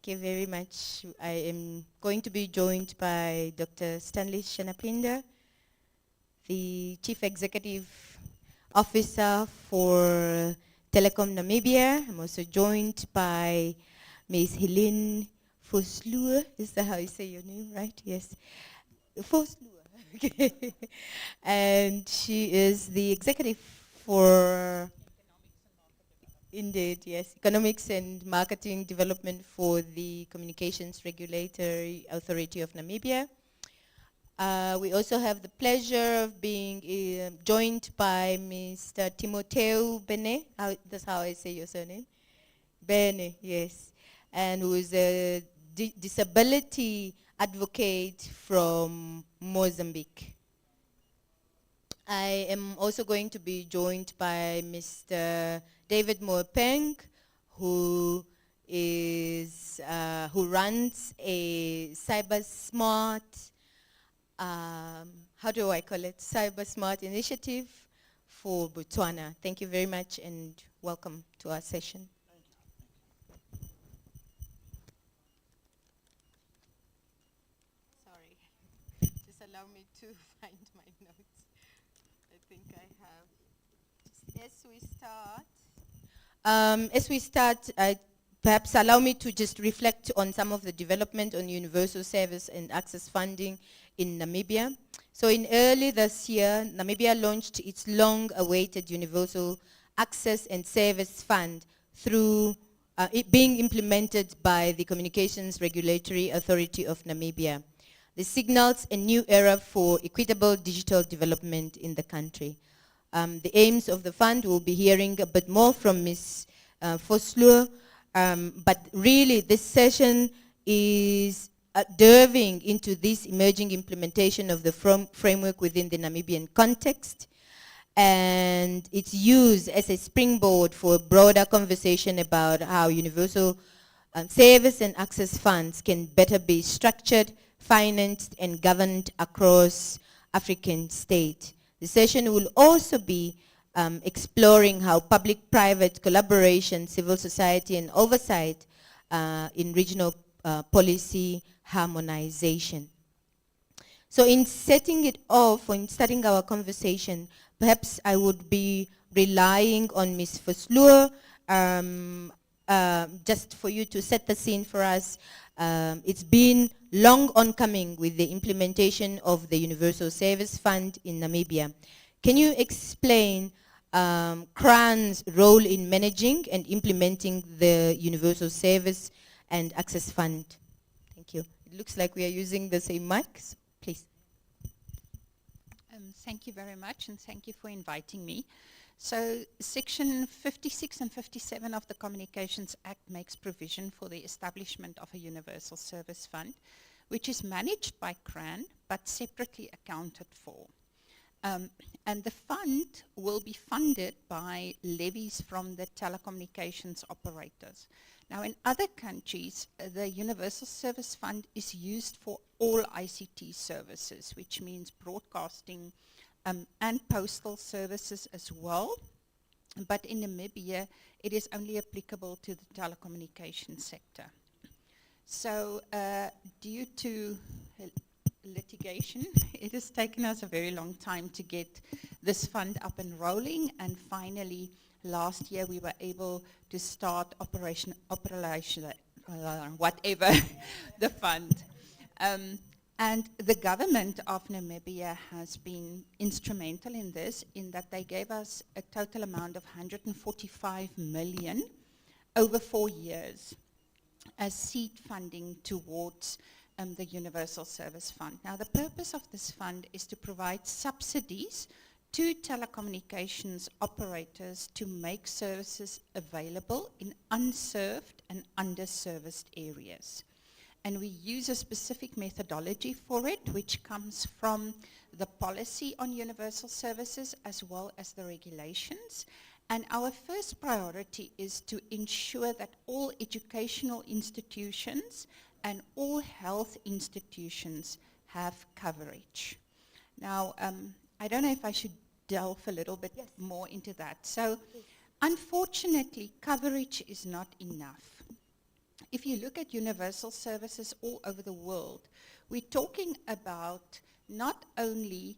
Thank you very much. I am going to be joined by Dr. Stanley Shanapinda, the Chief Executive Officer for Telecom Namibia. I'm also joined by Ms. Helene Vosloo. Is that how you say your name, right? Yes. Vosloo. Okay. And she is the executive for Indeed, yes. Economics and Marketing Development for the Communications Regulatory Authority of Namibia. We also have the pleasure of being joined by Mr. Timoteo Bene. That's how I say your surname. Bene, yes. And who is a disability advocate from Mozambique. I am also going to be joined by Mr. David Moepeng, who runs a cyber smart, how do I call it, cyber smart initiative for Botswana. Thank you very much and welcome to our session. Sorry, just allow me to find my notes. I think I have. As we start, perhaps allow me to just reflect on some of the development on universal service and access funding in Namibia. So in early this year, Namibia launched its long-awaited Universal Access and Service Fund through it being implemented by the Communications Regulatory Authority of Namibia. This signals a new era for equitable digital development in the country. The aims of the fund, we'll be hearing a bit more from Ms. Vosloo, but really this session is delving into this emerging implementation of the framework within the Namibian context and its use as a springboard for a broader conversation about how universal service and access funds can better be structured, financed, and governed across African states. The session will also be exploring how public-private collaboration, civil society, and oversight in regional policy harmonization. So in setting it off, or in starting our conversation, perhaps I would be relying on Ms. Vosloo just for you to set the scene for us. It's been long oncoming with the implementation of the Universal Service Fund in Namibia. Can you explain CRAN's role in managing and implementing the Universal Service and Access Fund? Thank you. It looks like we are using the same mics. Please. Thank you very much, and thank you for inviting me. So Section 56 and 57 of the Communications Act makes provision for the establishment of a Universal Service Fund, which is managed by CRAN, but separately accounted for. And the fund will be funded by levies from the telecommunications operators. Now, in other countries, the Universal Service Fund is used for all ICT services, which means broadcasting and postal services as well. But in Namibia, it is only applicable to the telecommunications sector. So due to litigation, it has taken us a very long time to get this fund up and rolling, and finally last year we were able to start whatever the fund. And the government of Namibia has been instrumental in this, in that they gave us a total amount of 145 million over 4 years as seed funding towards the Universal Service Fund. Now, the purpose of this fund is to provide subsidies to telecommunications operators to make services available in unserved and underserviced areas. And we use a specific methodology for it, which comes from the policy on universal services as well as the regulations. And our first priority is to ensure that all educational institutions and all health institutions have coverage. Now, I don't know if I should delve a little bit more into that. So, unfortunately, coverage is not enough. if you look at universal services all over the world, we're talking about not only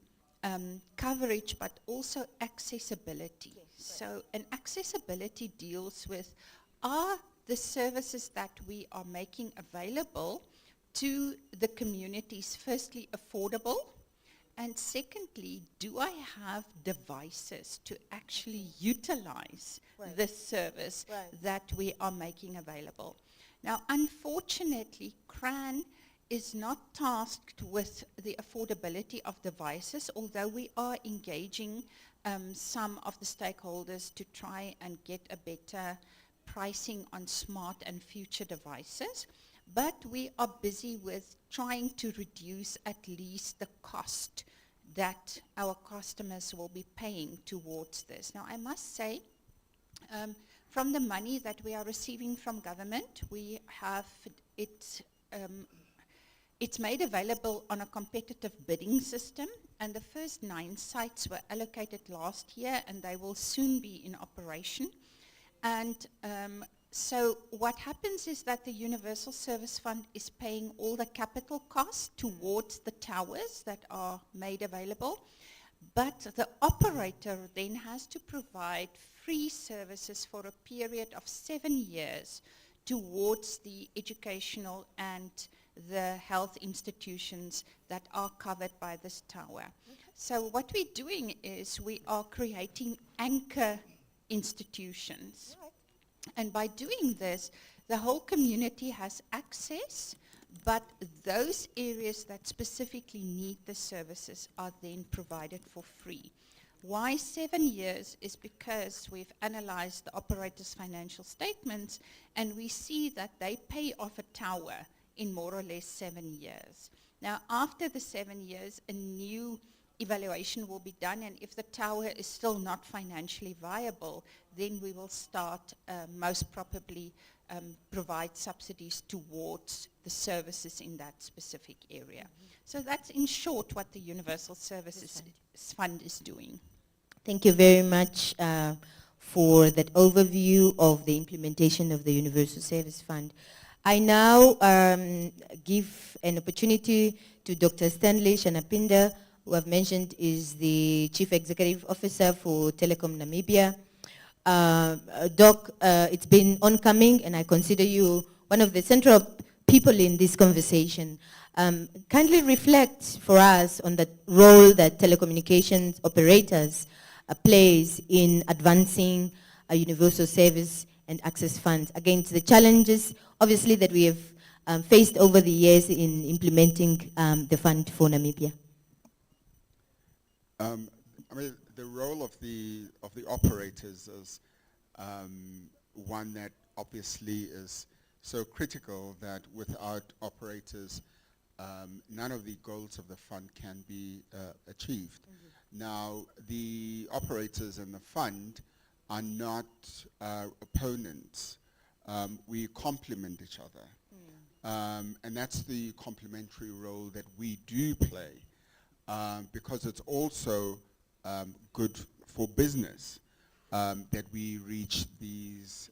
coverage but also accessibility. So an accessibility deals with, are the services that we are making available to the communities firstly affordable, and secondly, do I have devices to actually utilize this service that we are making available? Now, unfortunately, CRAN is not tasked with the affordability of devices, although we are engaging some of the stakeholders to try and get a better pricing on smart and future devices. But we are busy with trying to reduce at least the cost that our customers will be paying towards this. Now, I must say, from the money that we are receiving from government, we have it, it's made available on a competitive bidding system, and the first 9 sites were allocated last year, and they will soon be in operation. And so what happens is that the Universal Service Fund is paying all the capital costs towards the towers that are made available, but the operator then has to provide free services for a period of 7 years towards the educational and the health institutions that are covered by this tower. Okay. So what we're doing is we are creating anchor institutions. Right. And by doing this, the whole community has access, but those areas that specifically need the services are then provided for free. Why 7 years is because we've analyzed the operator's financial statements, and we see that they pay off a tower in more or less 7 years. Now, after the 7 years, a new evaluation will be done, and if the tower is still not financially viable, then we will start most probably provide subsidies towards the services in that specific area. Mm-hmm. So that's in short what the Universal Services Fund is doing. Thank you very much for that overview of the implementation of the Universal Service Fund. I now give an opportunity to Dr. Stanley Shanapinda, who I've mentioned is the Chief Executive Officer for Telecom Namibia. Doc, it's been oncoming, and I consider you one of the central people in this conversation. Kindly reflect for us on the role that telecommunications operators plays in advancing a universal service and access funds against the challenges, obviously, that we have faced over the years in implementing the fund for Namibia. I mean, the role of the operators is one that obviously is so critical that without operators, none of the goals of the fund can be achieved. Mm-hmm. Now, the operators in the fund are not opponents. We complement each other. Mm. And that's the complementary role that we do play, because it's also good for business that we reach these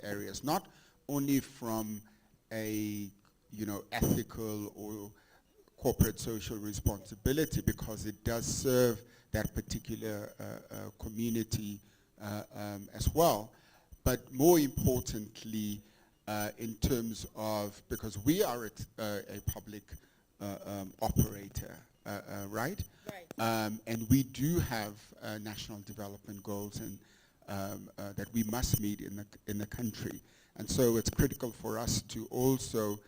areas, not only from a ethical or corporate social responsibility, because it does serve that particular community as well, but more importantly, in terms of, because we are a public operator, right? Right. And we do have national development goals and that we must meet in the country, and so it's critical for us to also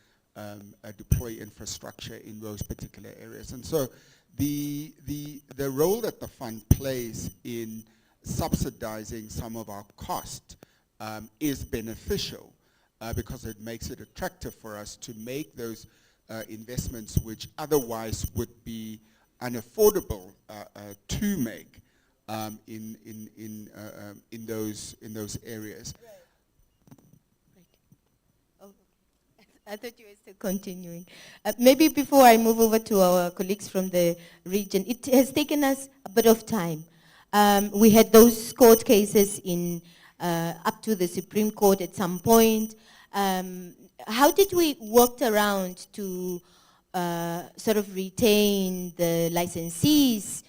deploy infrastructure in those particular areas. And so the role that the fund plays in subsidizing some of our cost is beneficial because it makes it attractive for us to make those investments which otherwise would be unaffordable to make in those areas. Right. Oh, I thought you were still continuing. Maybe before I move over to our colleagues from the region, it has taken us a bit of time. We had those court cases in up to the Supreme Court at some point. How did we work around to sort of retain the licensees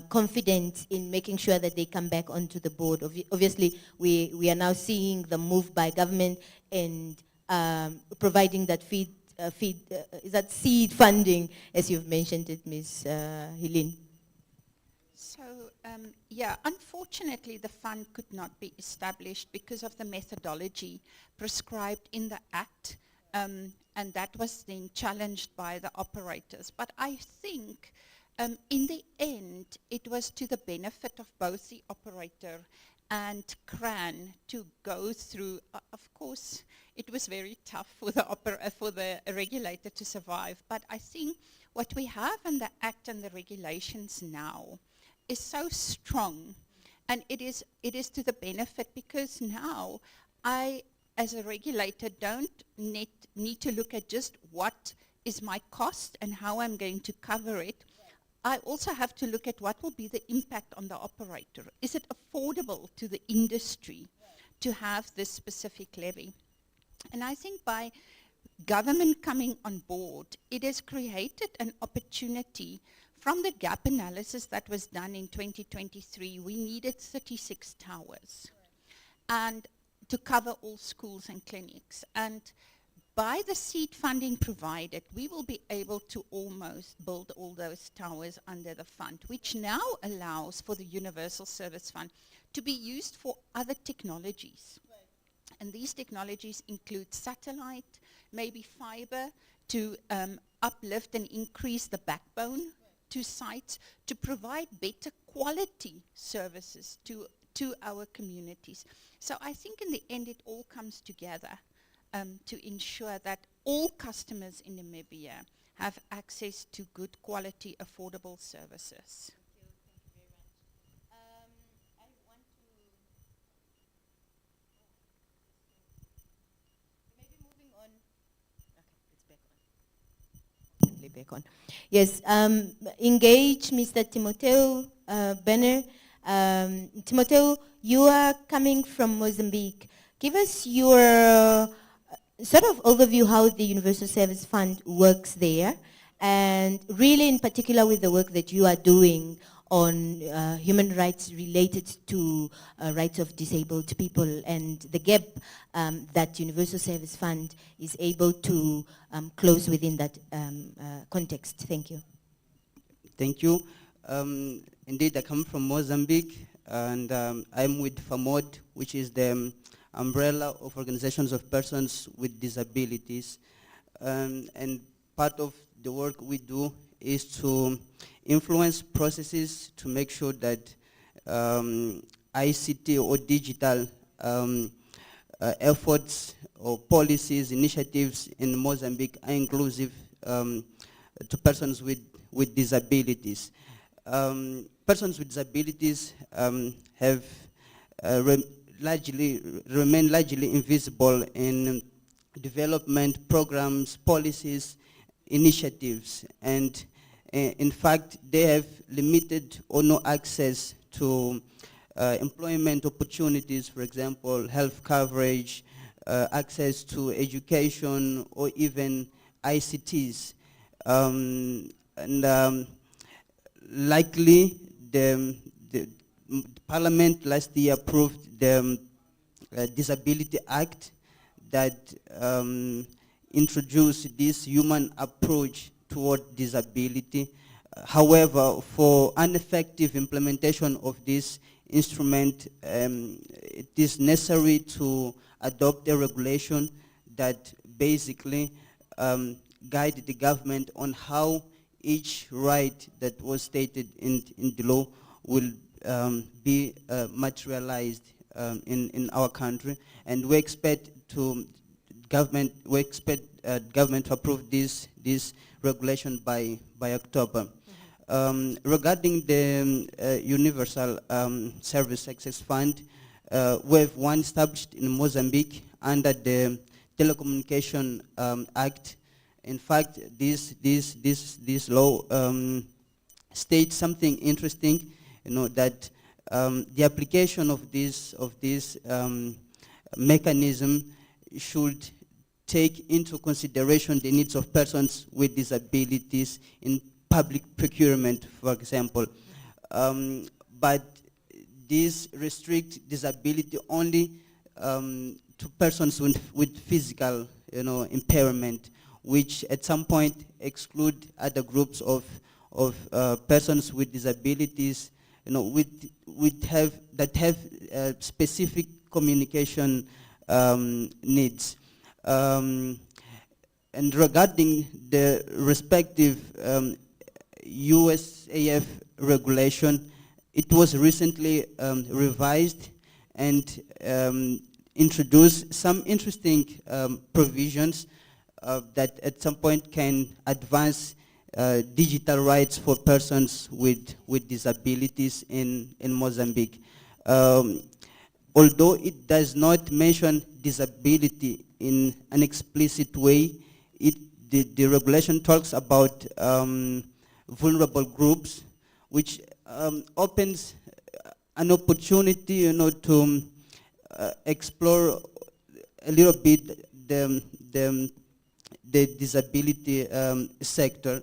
confident in making sure that they come back onto the board? Obviously, we are now seeing the move by government and providing that is that seed funding, as you've mentioned it, Ms. Helene. So, yeah, unfortunately, the fund could not be established because of the methodology prescribed in the Act, and that was then challenged by the operators. But I think in the end, it was to the benefit of both the operator and CRAN to go through. Of course, it was very tough for the regulator to survive, but I think what we have in the Act and the regulations now is so strong, and it is to the benefit, because now I, as a regulator, don't need to look at just what is my cost and how I'm going to cover it. I also have to look at what will be the impact on the operator. Is it affordable to the industry to have this specific levy? And I think by government coming on board, it has created an opportunity. From the gap analysis that was done in 2023, we needed 36 towers and to cover all schools and clinics. And by the seed funding provided, we will be able to almost build all those towers under the fund, which now allows for the Universal Service Fund to be used for other technologies. And these technologies include satellite, maybe fiber, to uplift and increase the backbone to sites, to provide better quality services to our communities. So I think in the end it all comes together to ensure that all customers in Namibia have access to good quality, affordable services. Thank you very much. I want to maybe moving on. Okay, it's back on. Definitely back on. Yes, engage Mr. Timoteo Benner. Timoteo, you are coming from Mozambique. Give us your sort of overview how the Universal Service Fund works there, and really in particular with the work that you are doing on human rights related to rights of disabled people and the gap that Universal Service Fund is able to close within that context. Thank you. Thank you. Indeed, I come from Mozambique, and I'm with FAMOD, which is the umbrella of organizations of persons with disabilities. And part of the work we do is to influence processes to make sure that ICT or digital efforts or policies, initiatives in Mozambique are inclusive to persons with disabilities. Persons with disabilities have remain largely invisible in development programs, policies, initiatives, and in fact they have limited or no access to employment opportunities, for example, health coverage, access to education, or even ICTs. Likely the Parliament last year approved the Disability Act that introduced this human approach toward disability. However, for ineffective implementation of this instrument, it is necessary to adopt a regulation that basically guide the government on how each right that was stated in the law will be materialized in our country, and we expect government to approve this regulation by October. Regarding the Universal Service Access Fund, we have one established in Mozambique under the Telecommunication Act. In fact, this law states something interesting, that the application of this mechanism should take into consideration the needs of persons with disabilities in public procurement, for example. But these restrict disability only to persons with physical, impairment, which at some point exclude other groups of persons with disabilities, that have specific communication needs. And regarding the respective USAF regulation, it was recently revised and introduced some interesting provisions that at some point can advance digital rights for persons with disabilities in Mozambique. Although it does not mention disability in an explicit way, the regulation talks about vulnerable groups, which opens an opportunity, to explore a little bit the disability sector.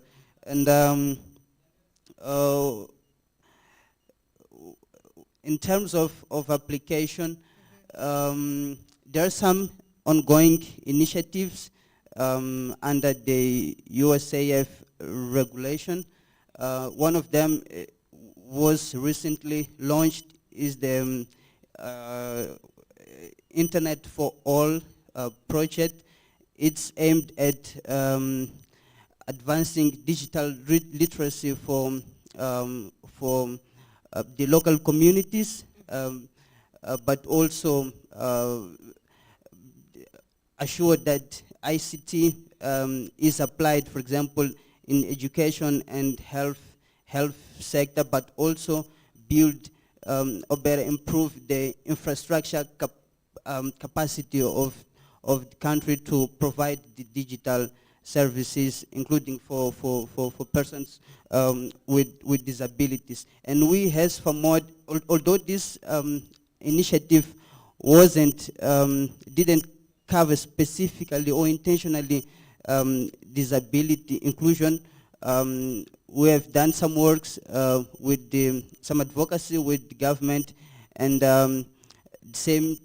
And in terms of application, there are some ongoing initiatives under the USAF regulation. One of them was recently launched, is the Internet for All project. It's aimed at advancing digital literacy for the local communities, but also assure that ICT is applied, for example, in education and health sector, but also build or better improve the infrastructure capacity of the country to provide the digital services, including for persons with disabilities. And we has FAMOD, although this initiative didn't cover specifically or intentionally disability inclusion, we have done some works with some advocacy with the government, and same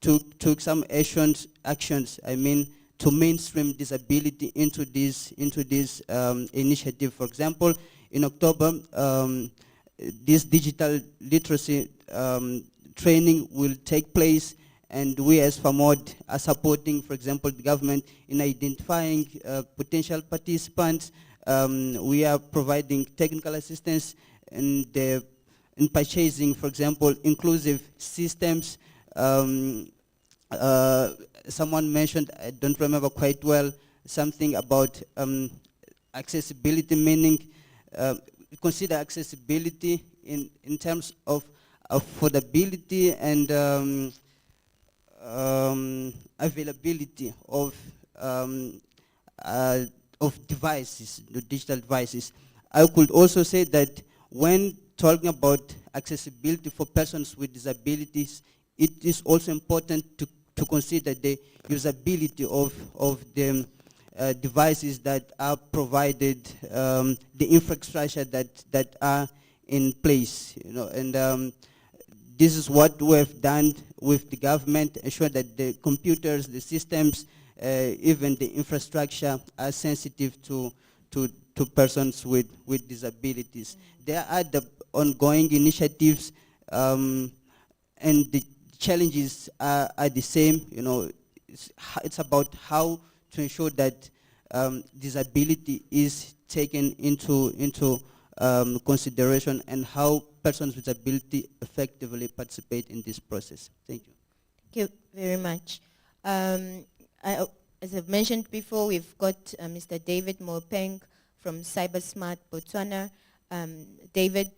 took some actions, to mainstream disability into this initiative. For example, in October, this digital literacy training will take place, and we as FAMOD are supporting, for example, the government in identifying potential participants. We are providing technical assistance in purchasing, for example, inclusive systems. Someone mentioned, I don't remember quite well, something about accessibility, meaning consider accessibility in terms of affordability and availability of devices, the digital devices. I could also say that when talking about accessibility for persons with disabilities, it is also important to consider the usability of the devices that are provided, the infrastructure that are in place, and this is what we have done with the government, ensure that the computers, the systems, even the infrastructure are sensitive to persons with disabilities. There are the ongoing initiatives, and the challenges are the same. It's about how to ensure that disability is taken into consideration, and how persons with disability effectively participate in this process. Thank you. Thank you very much. As I've mentioned before, we've got Mr. David Mopeng from CyberSmart Botswana. David,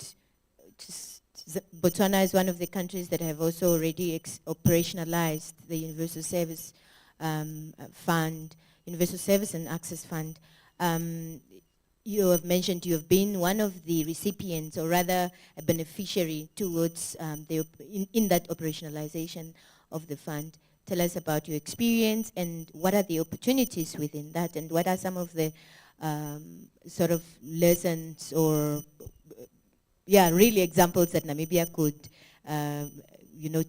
Botswana is one of the countries that have also already operationalized the Universal Service Fund, Universal Service and Access Fund. You have mentioned you have been one of the recipients, or rather a beneficiary towards in that operationalization of the fund. tell us about your experience and what are the opportunities within that, and what are some of the sort of lessons or, really examples that Namibia could,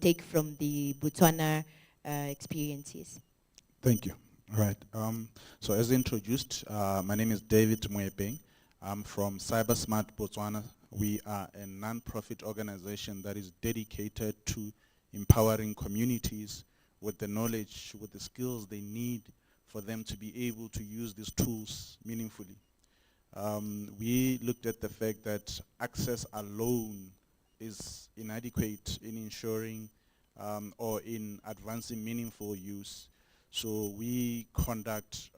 take from the Botswana experiences. Thank you. All right. So as introduced, my name is David Mwebeng. I'm from CyberSmart Botswana. We are a non-profit organization that is dedicated to empowering communities with the knowledge, with the skills they need for them to be able to use these tools meaningfully. We looked at the fact that access alone is inadequate in ensuring or in advancing meaningful use. So we conduct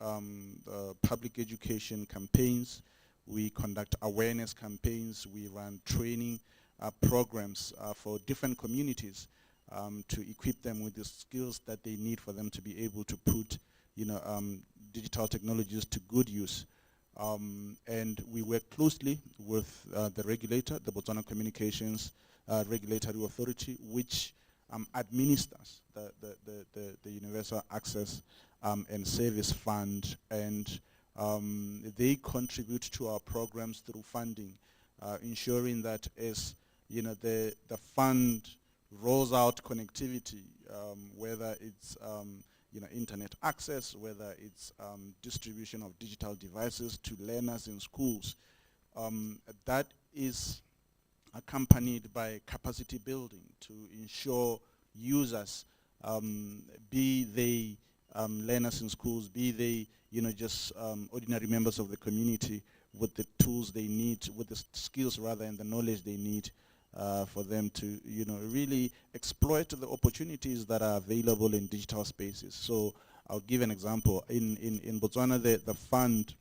public education campaigns, we conduct awareness campaigns, we run training programs for different communities to equip them with the skills that they need for them to be able to put digital technologies to good use. And we work closely with the regulator, the Botswana Communications Regulatory Authority, which administers the Universal Access and Service Fund, and they contribute to our programs through funding, ensuring that as the fund rolls out connectivity, whether it's internet access, whether it's distribution of digital devices to learners in schools, that is accompanied by capacity building to ensure users, be they learners in schools, be they just ordinary members of the community, with the tools they need, with the skills rather and the knowledge they need for them to really exploit the opportunities that are available in digital spaces. So I'll give an example. In Botswana, the fund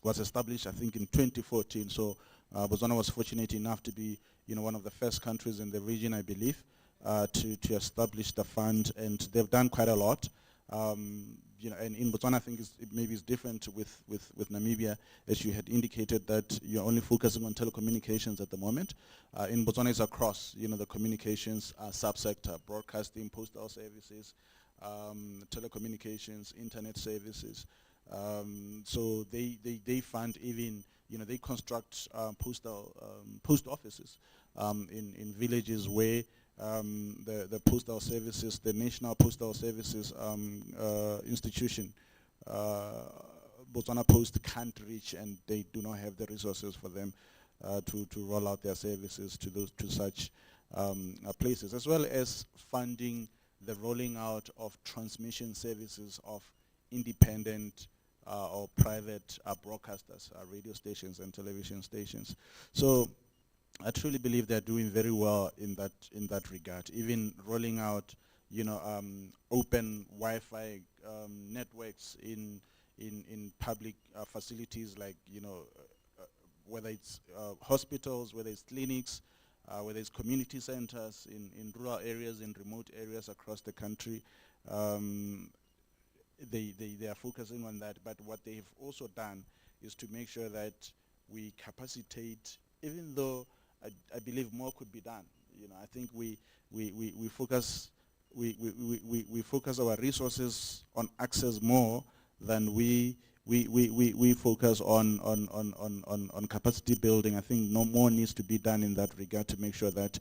was established, I think, in 2014. So Botswana was fortunate enough to be one of the first countries in the region, I believe, to establish the fund, and they've done quite a lot. And in Botswana, I think maybe it's different with Namibia, as you had indicated that you're only focusing on telecommunications at the moment. In Botswana, it's across, the communications subsector, broadcasting, postal services, telecommunications, internet services. So they fund even, they construct post offices in villages where the postal services, the National Postal Services institution, Botswana Post can't reach, and they do not have the resources for them to roll out their services to such places, as well as funding the rolling out of transmission services of independent or private broadcasters, radio stations and television stations. So I truly believe they're doing very well in that regard. Even rolling out, open Wi-Fi networks in public facilities, like whether it's hospitals, whether it's clinics, whether it's community centers in rural areas, in remote areas across the country. They are focusing on that. But what they have also done is to make sure that we capacitate, even though I believe more could be done. I think we focus our resources on access more than we focus on capacity building. I think no more needs to be done in that regard to make sure that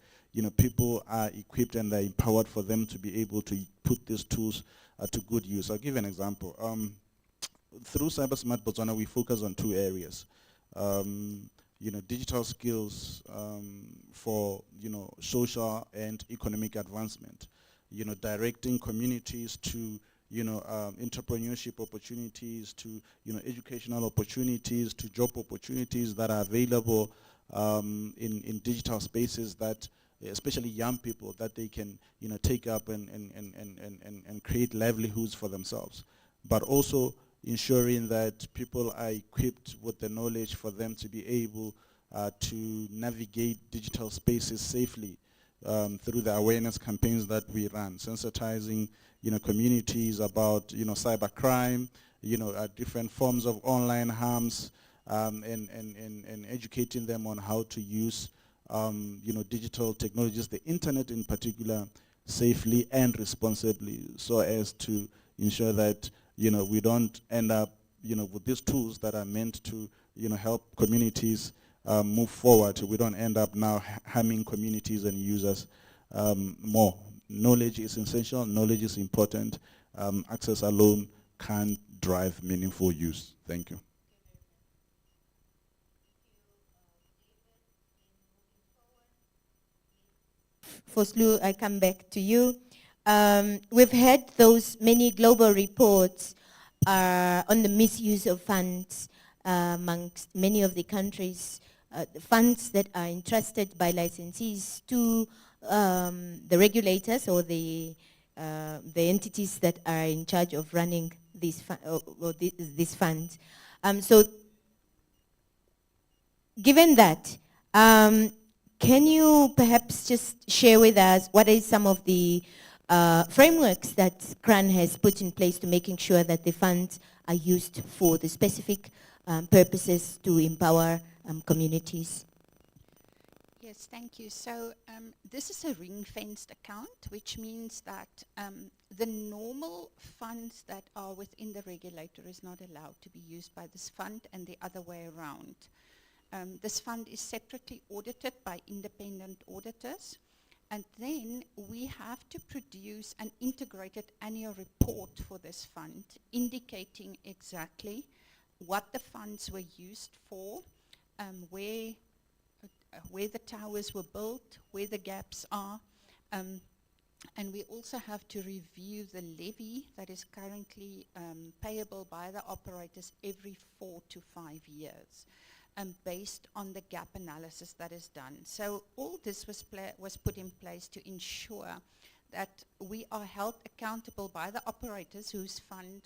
people are equipped and are empowered for them to be able to put these tools to good use. I'll give an example. Through CyberSmart Botswana, we focus on two areas. Digital skills for social and economic advancement. Directing communities to entrepreneurship opportunities, to educational opportunities, to job opportunities that are available in digital spaces, that especially young people, that they can take up and create livelihoods for themselves. But also ensuring that people are equipped with the knowledge for them to be able to navigate digital spaces safely through the awareness campaigns that we run, sensitizing communities about cybercrime, different forms of online harms, and educating them on how to use digital technologies, the internet in particular, safely and responsibly, so as to ensure that, we don't end up, with these tools that are meant to, help communities move forward. We don't end up now harming communities and users more. Knowledge is essential. Knowledge is important. Access alone can't drive meaningful use. Thank you. Foslu, I come back to you. We've had those many global reports on the misuse of funds amongst many of the countries, the funds that are entrusted by licensees to the regulators or the entities that are in charge of running these funds. So given that, can you perhaps just share with us what is some of the frameworks that CRAN has put in place to making sure that the funds are used for the specific purposes to empower communities? Yes, thank you. So this is a ring-fenced account, which means that the normal funds that are within the regulator is not allowed to be used by this fund, and the other way around. This fund is separately audited by independent auditors, and then we have to produce an integrated annual report for this fund, indicating exactly what the funds were used for, where the towers were built, where the gaps are, and we also have to review the levy that is currently payable by the operators every 4 to 5 years. Based on the gap analysis that is done. So all this was put in place to ensure that we are held accountable by the operators whose fund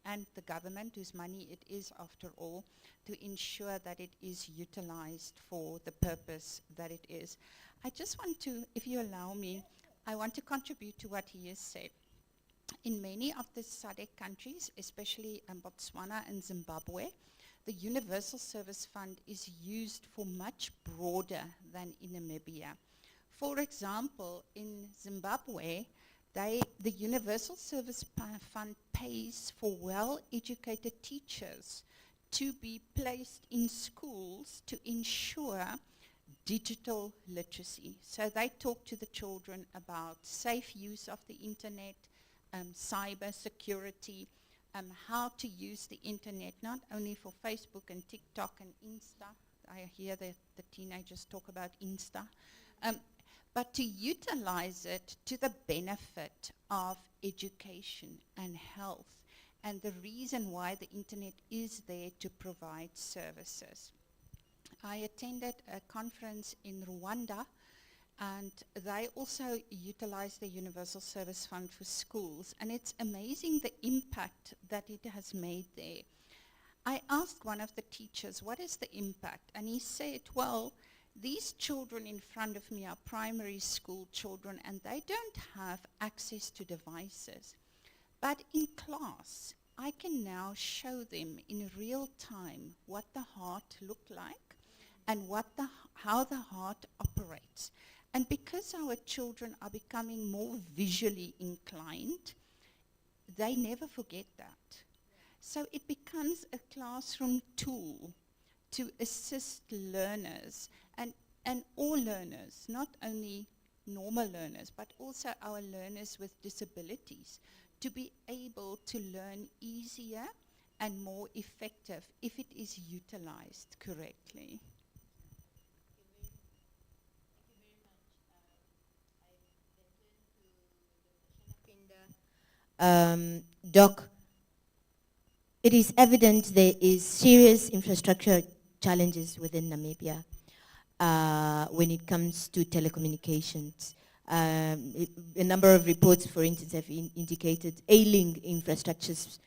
and the government whose money it is after all, to ensure that it is utilized for the purpose that it is. I just want to, if you allow me, I want to contribute to what he has said. In many of the SADC countries, especially Botswana and Zimbabwe, the Universal Service Fund is used for much broader than in Namibia. For example, in Zimbabwe, the Universal Service Fund pays for well-educated teachers to be placed in schools to ensure digital literacy. So they talk to the children about safe use of the internet, cyber security, how to use the internet, not only for Facebook and TikTok and Insta. I hear the teenagers talk about Insta. But to utilize it to the benefit of education and health, and the reason why the internet is there to provide services. I attended a conference in Rwanda, and they also utilize the Universal Service Fund for schools, and it's amazing the impact that it has made there. I asked one of the teachers, what is the impact? And he said, well, these children in front of me are primary school children, and they don't have access to devices. But in class, I can now show them in real time what the heart looked like and how the heart operates. And because our children are becoming more visually inclined, they never forget that. So it becomes a classroom tool to assist learners and all learners, not only normal learners, but also our learners with disabilities, to be able to learn easier and more effective if it is utilized correctly. Doc, it is evident there is serious infrastructure challenges within Namibia when it comes to telecommunications. A number of reports, for instance, have indicated ailing infrastructures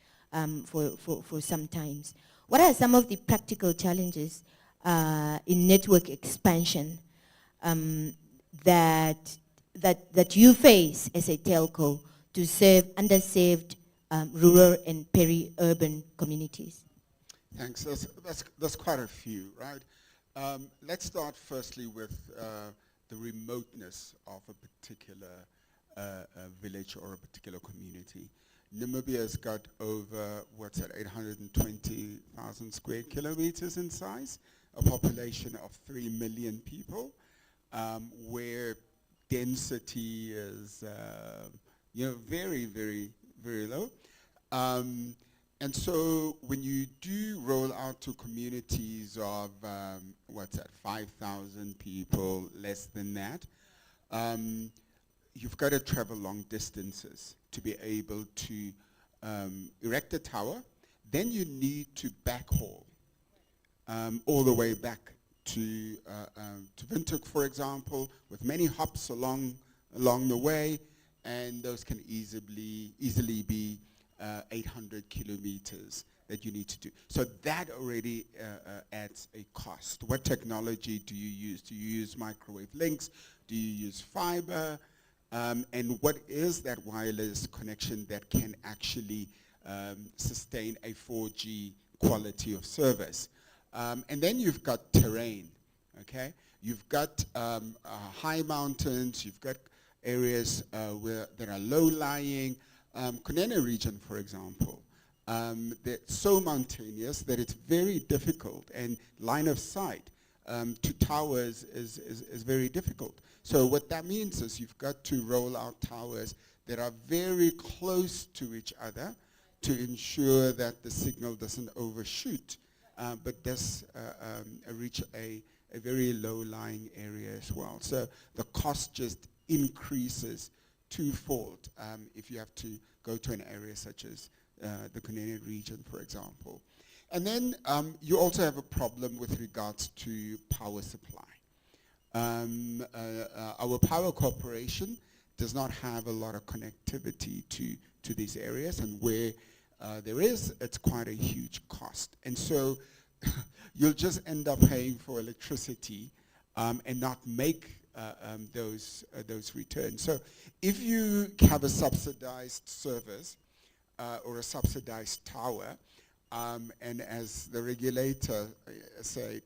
for some times. What are some of the practical challenges in network expansion that you face as a telco to serve underserved rural and peri-urban communities? Thanks. There's quite a few, right? Let's start firstly with the remoteness of a particular a village or a particular community. Namibia's got over, 820,000 square kilometers in size, a population of 3 million people, where density is, very, very, very low. And so when you do roll out to communities of, 5,000 people, less than that, you've got to travel long distances to be able to erect a tower. Then you need to backhaul all the way back to Windhoek, for example, with many hops along the way, and those can easily be 800 kilometers that you need to do. So that already adds a cost. What technology do you use? Do you use microwave links? Do you use fiber? And what is that wireless connection that can actually sustain a 4G quality of service? And then you've got terrain, okay? You've got high mountains, you've got areas that are low-lying. Kunene region, for example, they're so mountainous that it's very difficult, and line of sight to towers is very difficult. So what that means is you've got to roll out towers that are very close to each other to ensure that the signal doesn't overshoot, but does reach a very low-lying area as well. So the cost just increases twofold if you have to go to an area such as the Kunene region, for example. And then you also have a problem with regards to power supply. Our power corporation does not have a lot of connectivity to these areas, and where there is, it's quite a huge cost. And so you'll just end up paying for electricity and not make those returns. So if you have a subsidized service or a subsidized tower, and as the regulator say,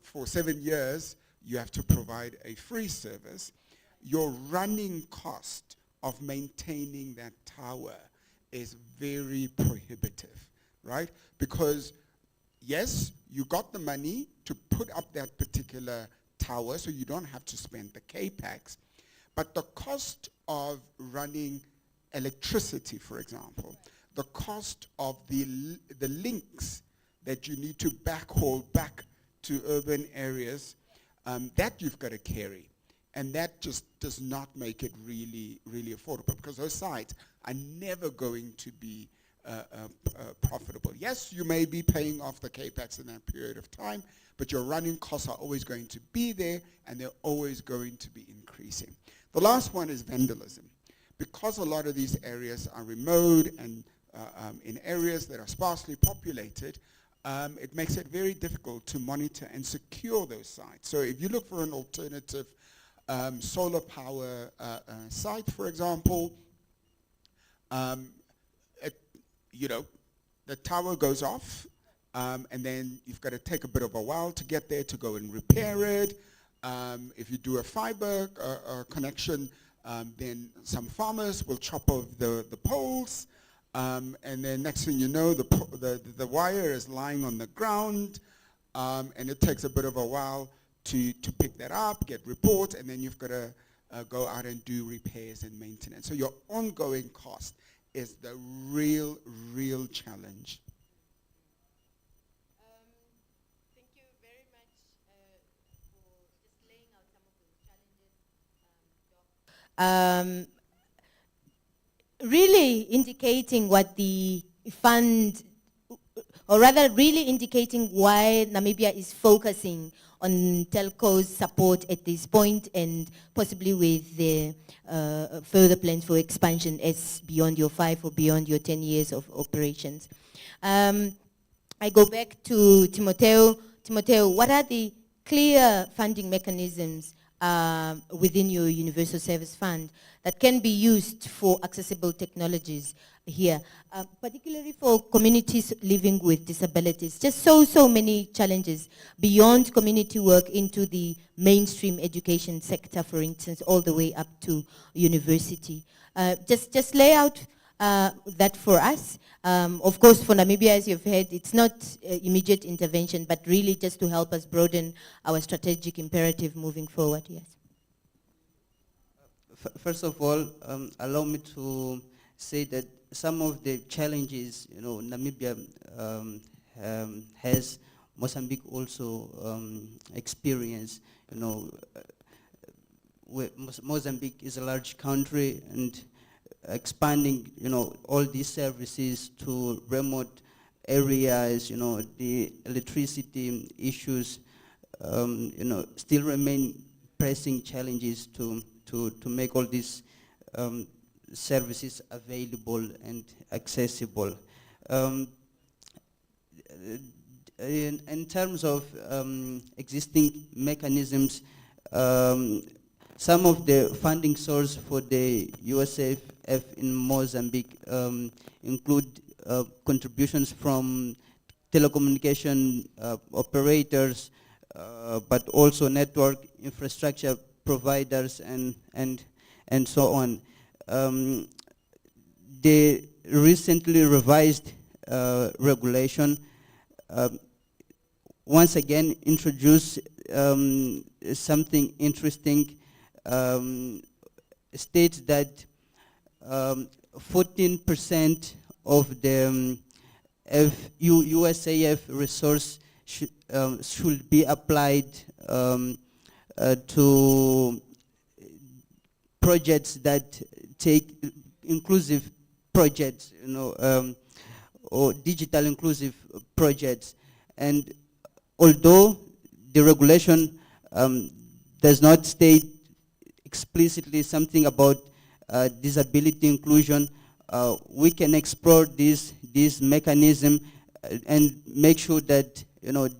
for 7 years, you have to provide a free service, your running cost of maintaining that tower is very prohibitive, right? Because yes, you got the money to put up that particular tower, so you don't have to spend the capex, but the cost of running electricity, for example, the cost of the links that you need to backhaul back to urban areas, that you've got to carry. And that just does not make it really, really affordable, because those sites are never going to be profitable. Yes, you may be paying off the capex in that period of time, but your running costs are always going to be there, and they're always going to be increasing. The last one is vandalism. Because a lot of these areas are remote and in areas that are sparsely populated, it makes it very difficult to monitor and secure those sites. So if you look for an alternative solar power site, for example, the tower goes off, and then you've got to take a bit of a while to get there to go and repair it. If you do a fiber connection, then some farmers will chop off the poles, and then next thing you know, the wire is lying on the ground, and it takes a bit of a while to pick that up, get reports, and then you've got to go out and do repairs and maintenance. So your ongoing cost is the real challenge. Thank you very much for just laying out some of those challenges, Doc. Really indicating what the fund, or rather really indicating why Namibia is focusing on telco's support at this point, and possibly with the further plans for expansion as beyond your 5 or beyond your 10 years of operations. I go back to Timoteo. Timoteo, what are the clear funding mechanisms within your Universal Service Fund that can be used for accessible technologies here, particularly for communities living with disabilities. Just so many challenges beyond community work into the mainstream education sector, for instance, all the way up to university. Just lay out that for us. Of course, for Namibia, as you've heard, it's not immediate intervention, but really just to help us broaden our strategic imperative moving forward, yes. First of all, allow me to say that some of the challenges, Namibia has, Mozambique also experienced. Mozambique is a large country, and expanding, all these services to remote areas, the electricity issues, still remain pressing challenges to make all these services available and accessible. In terms of existing mechanisms, some of the funding source for the USAF in Mozambique include contributions from telecommunication operators, but also network infrastructure providers and so on. The recently revised regulation once again introduced something interesting. States that 14% of the USAF resource should be applied to projects that take inclusive projects, or digital inclusive projects. And although the regulation does not state explicitly something about disability inclusion, we can explore this mechanism and make sure that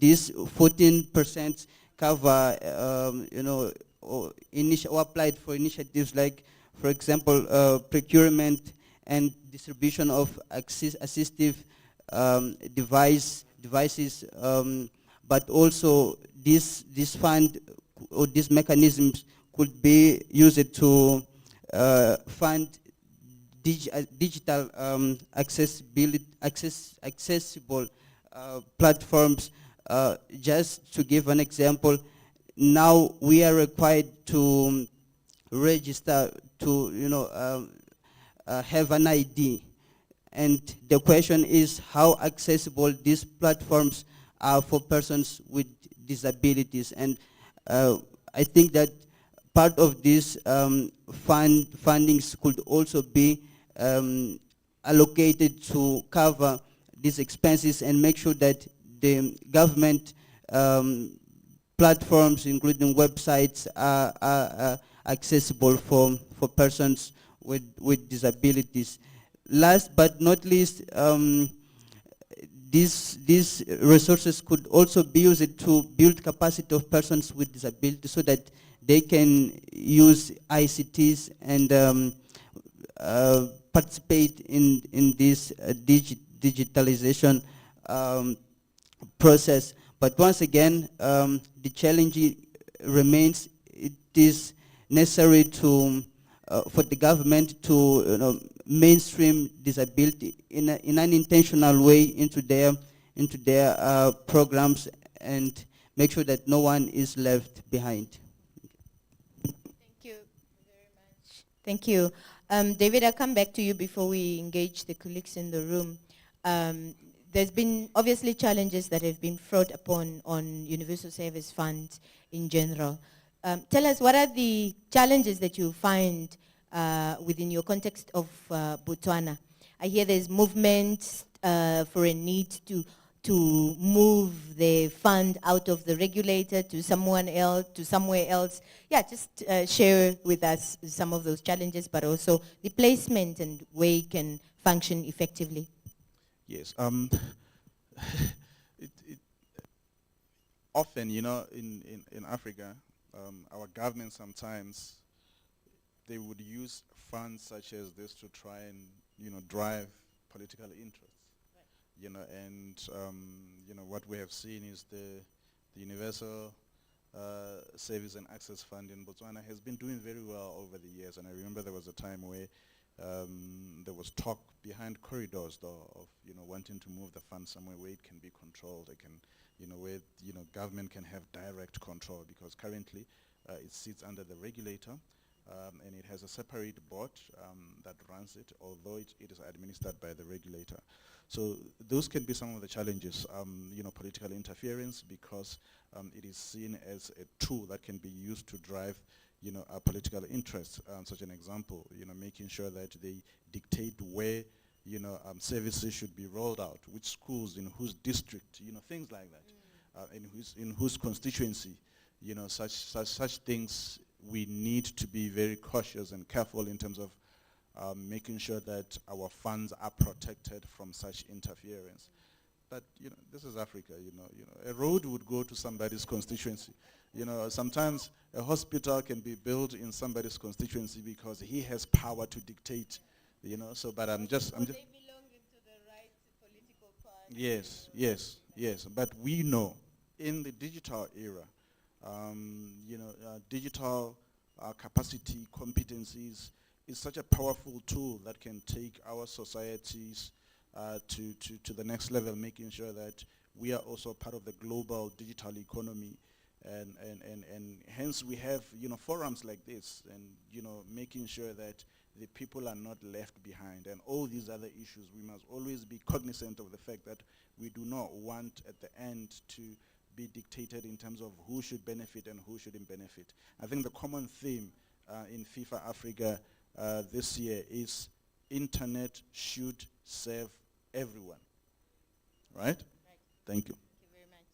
this 14% cover or applied for initiatives like, for example, procurement and distribution of assistive devices, but also this fund or these mechanisms could be used to fund digital accessible platforms. Just to give an example, now we are required to register to have an ID, and the question is how accessible these platforms are for persons with disabilities. And I think that part of these fundings could also be allocated to cover these expenses and make sure that the government platforms, including websites, are accessible for persons with disabilities. Last but not least, these resources could also be used to build capacity of persons with disabilities so that they can use ICTs and participate in this digitalization process. But once again, the challenge remains. It is necessary to for the government to mainstream disability in an intentional way into their programs and make sure that no one is left behind. Thank you very much. Thank you. David, I'll come back to you before we engage the colleagues in the room. There's been obviously challenges that have been brought upon on Universal Service Fund in general. Tell us, what are the challenges that you find within your context of Botswana? I hear there's movement for a need to move the fund out of the regulator to someone else, to somewhere else. Yeah, just share with us some of those challenges, but also the placement and way it can function effectively. Yes. Often, in Africa, our government sometimes, they would use funds such as this to try and, drive political interests. And what we have seen is the Universal Service and Access Fund in Botswana has been doing very well over the years. And I remember there was a time where there was talk behind corridors, though, of wanting to move the fund somewhere where it can be controlled. It can, where government can have direct control, because currently it sits under the regulator, and it has a separate board that runs it, although it is administered by the regulator. So those can be some of the challenges, political interference, because it is seen as a tool that can be used to drive our political interests. Such an example, making sure that they dictate where services should be rolled out, which schools, in whose district, things like that, in whose constituency, such things. We need to be very cautious and careful in terms of making sure that our funds are protected from such interference. But this is Africa. A road would go to somebody's constituency. Sometimes a hospital can be built in somebody's constituency because he has power to dictate. So, but I'm just. They belong into the right political party. Yes. But we know in the digital era, digital capacity, competencies is such a powerful tool that can take our societies to the next level, making sure that we are also part of the global digital economy. And hence we have forums like this, and making sure that the people are not left behind, and all these other issues. We must always be cognizant of the fact that we do not want at the end to be dictated in terms of who should benefit and who shouldn't benefit. I think the common theme in FIFA Africa this year is internet should serve everyone. Right? Thank you. Thank you very much.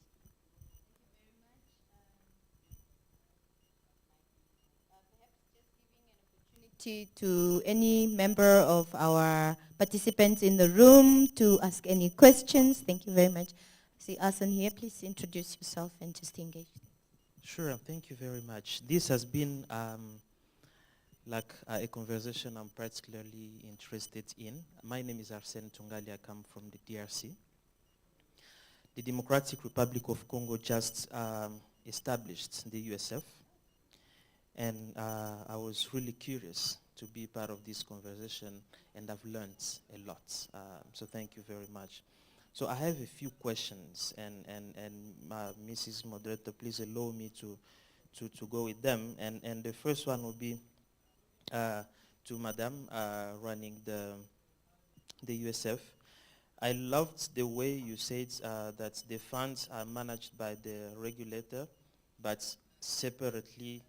Perhaps just giving an opportunity to any member of our participants in the room to ask any questions. Thank you very much. See Asan here, please introduce yourself and just engage. Sure, thank you very much. This has been a conversation I'm particularly interested in. My name is Arsene Tungali. I come from the DRC. The Democratic Republic of Congo just established the USF, and I was really curious to be part of this conversation, and I've learned a lot. So thank you very much. So I have a few questions, and Mrs. Moderator, please allow me to go with them. And the first one will be to Madam running the USF. I loved the way you said that the funds are managed by the regulator, but separately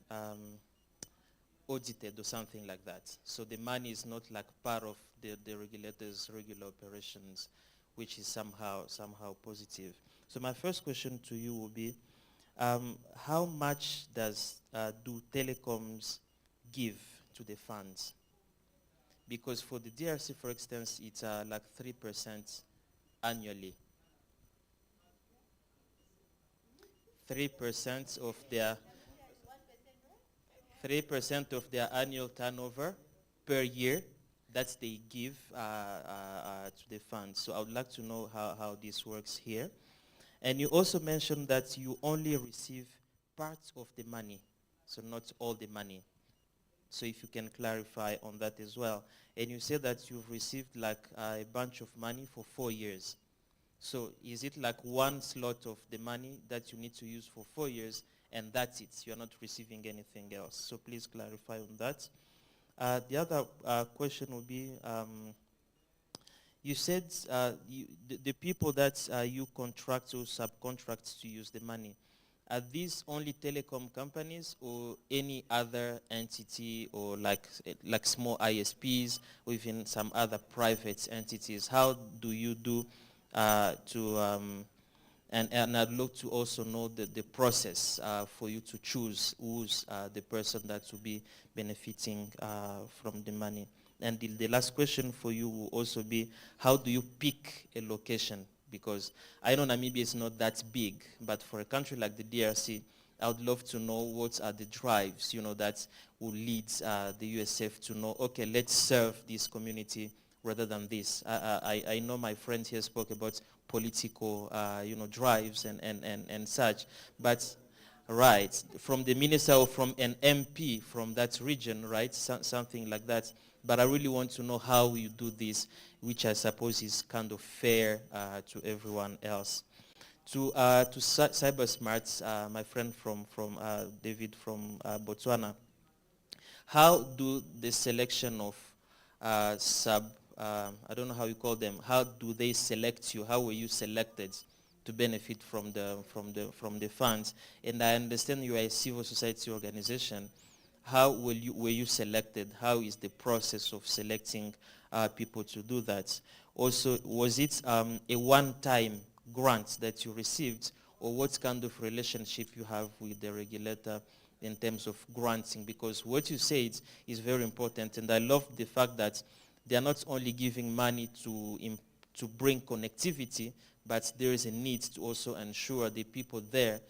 audited or something like that. So the money is not like part of the regulator's regular operations, which is somehow positive. So my first question to you will be, how much do telecoms give to the funds? Because for the DRC, for instance, it's like 3% annually. 3% of their 3% of their annual turnover per year that they give to the funds. So I would like to know how this works here. And you also mentioned that you only receive part of the money, so not all the money. So if you can clarify on that as well. And you said that you've received like a bunch of money for 4 years. So is it like one slot of the money that you need to use for 4 years, and that's it? You're not receiving anything else. So please clarify on that. The other question will be, you said the people that you contract or subcontract to use the money, are these only telecom companies or any other entity, or like small ISPs or even some other private entities? How do you do and I'd love to also know the process for you to choose who's the person that will be benefiting from the money. And the last question for you will also be, how do you pick a location? Because I know Namibia is not that big, but for a country like the DRC, I would love to know what are the drives, that will lead the USF to know, okay, let's serve this community rather than this. I know my friend here spoke about political, drives and such, but right, from the minister or from an MP from that region, right, something like that. But I really want to know how you do this, which I suppose is kind of fair to everyone else. To CyberSmart, my friend from David from Botswana, how do the selection of I don't know how you call them, how do they select you? How were you selected to benefit from the funds? And I understand you are a civil society organization. How were you selected? How is the process of selecting people to do that? Also, was it a one-time grant that you received, or what kind of relationship you have with the regulator in terms of granting? Because what you said is very important, and I love the fact that they are not only giving money to bring connectivity, but there is a need to also ensure the people there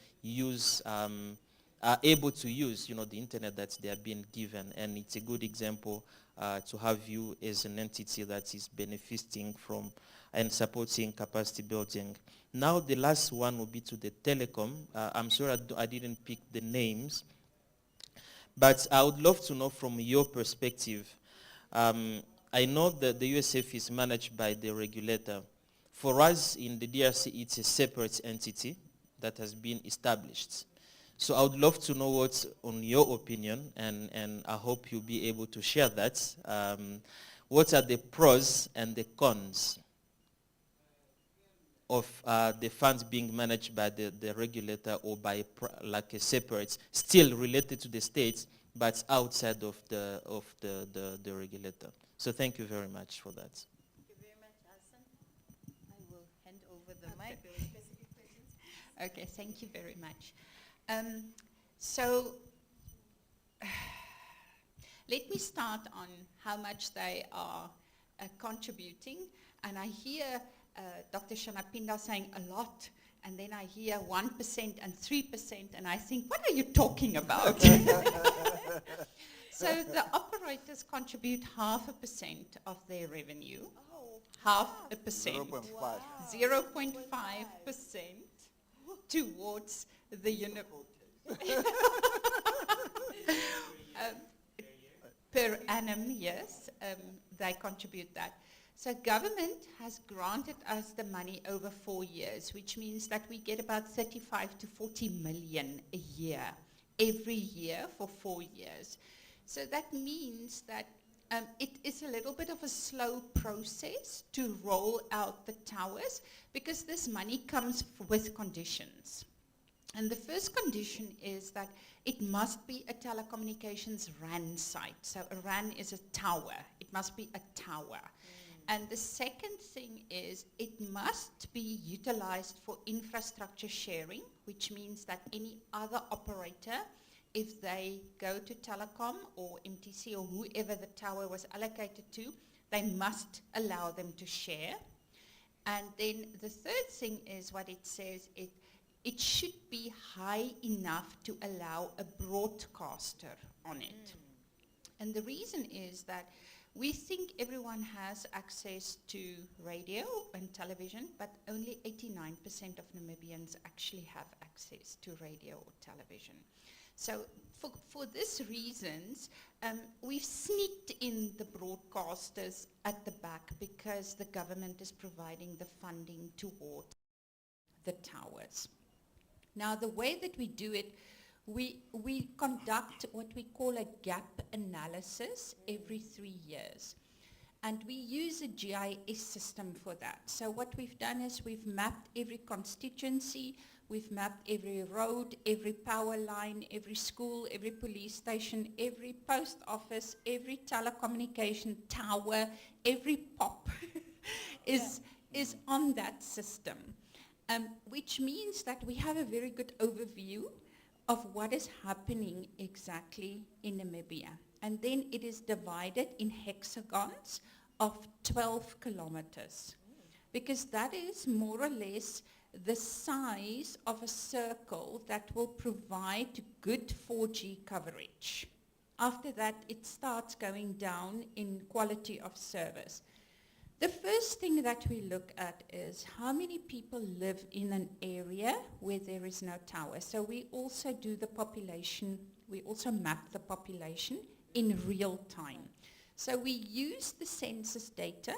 are able to use, the internet that they are being given. And it's a good example to have you as an entity that is benefiting from and supporting capacity building. Now the last one will be to the telecom. I'm sorry I didn't pick the names, but I would love to know from your perspective. I know that the USF is managed by the regulator. For us in the DRC, it's a separate entity that has been established. So I would love to know what's on your opinion, and I hope you'll be able to share that. What are the pros and the cons of the funds being managed by the regulator or by like a separate, still related to the states, but outside of the regulator? So thank you very much for that. Thank you very much, Hassan. I will hand over the mic. There were specific questions. Okay, thank you very much. So let me start on how much they are contributing. And I hear Dr. Shanapinda saying a lot, and then I hear 1% and 3%, and I think, what are you talking about? So the operators contribute 0.5% of their revenue. Oh, 0.5%. 0.5. wow. 0.5% towards the per annum, yes, they contribute that. So government has granted us the money over 4 years, which means that we get about 35 to 40 million a year, every year for 4 years. So that means that it is a little bit of a slow process to roll out the towers, because this money comes with conditions. And the first condition is that it must be a telecommunications RAN site. So a RAN is a tower. It must be a tower. And the second thing is it must be utilized for infrastructure sharing, which means that any other operator, if they go to telecom or MTC or whoever the tower was allocated to, they must allow them to share. And then the third thing is what it says, it should be high enough to allow a broadcaster on it. And the reason is that we think everyone has access to radio and television, but only 89% of Namibians actually have access to radio or television. So for these reasons, we've sneaked in the broadcasters at the back because the government is providing the funding towards the towers. Now, the way that we do it, we conduct what we call a gap analysis every 3 years. And we use a GIS system for that. So what we've done is we've mapped every constituency, we've mapped every road, every power line, every school, every police station, every post office, every telecommunication tower, every POP is on that system. Which means that we have a very good overview of what is happening exactly in Namibia. And then it is divided in hexagons of 12 kilometers. because that is more or less the size of a circle that will provide good 4G coverage. After that, it starts going down in quality of service. The first thing that we look at is how many people live in an area where there is no tower. So we also do the population, we also map the population in real time. So we use the census data,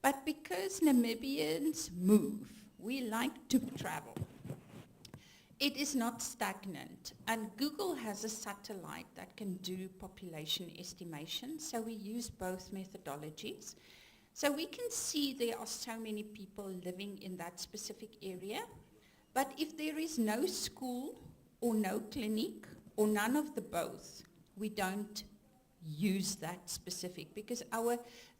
but because Namibians move, we like to travel. It is not stagnant, and Google has a satellite that can do population estimation, so we use both methodologies. So we can see there are so many people living in that specific area, but if there is no school or no clinic or none of the both, we don't use that specific, because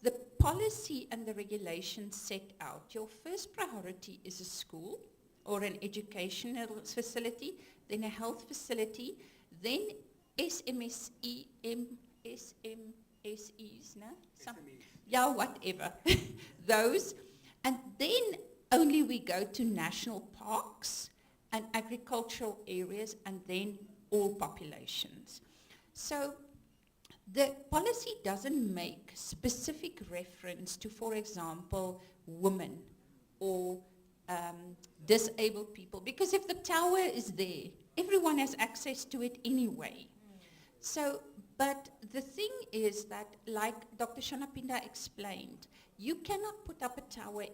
the policy and the regulations set out, your first priority is a school or an educational facility, then a health facility, then SMSEs, no? Yeah, whatever, those. And then only we go to national parks and agricultural areas, and then all populations. So the policy doesn't make specific reference to, for example, women or disabled people, because if the tower is there, everyone has access to it anyway. So, but the thing is that, like Dr. Shanapinda explained, you cannot put up a tower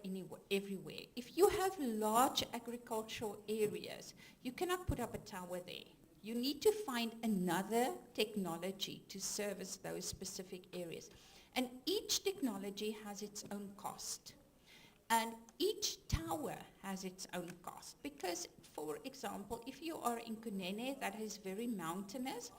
everywhere. If you have large agricultural areas, you cannot put up a tower there. You need to find another technology to service those specific areas. And each technology has its own cost. And each tower has its own cost. Because, for example, if you are in Kunene, that is very mountainous,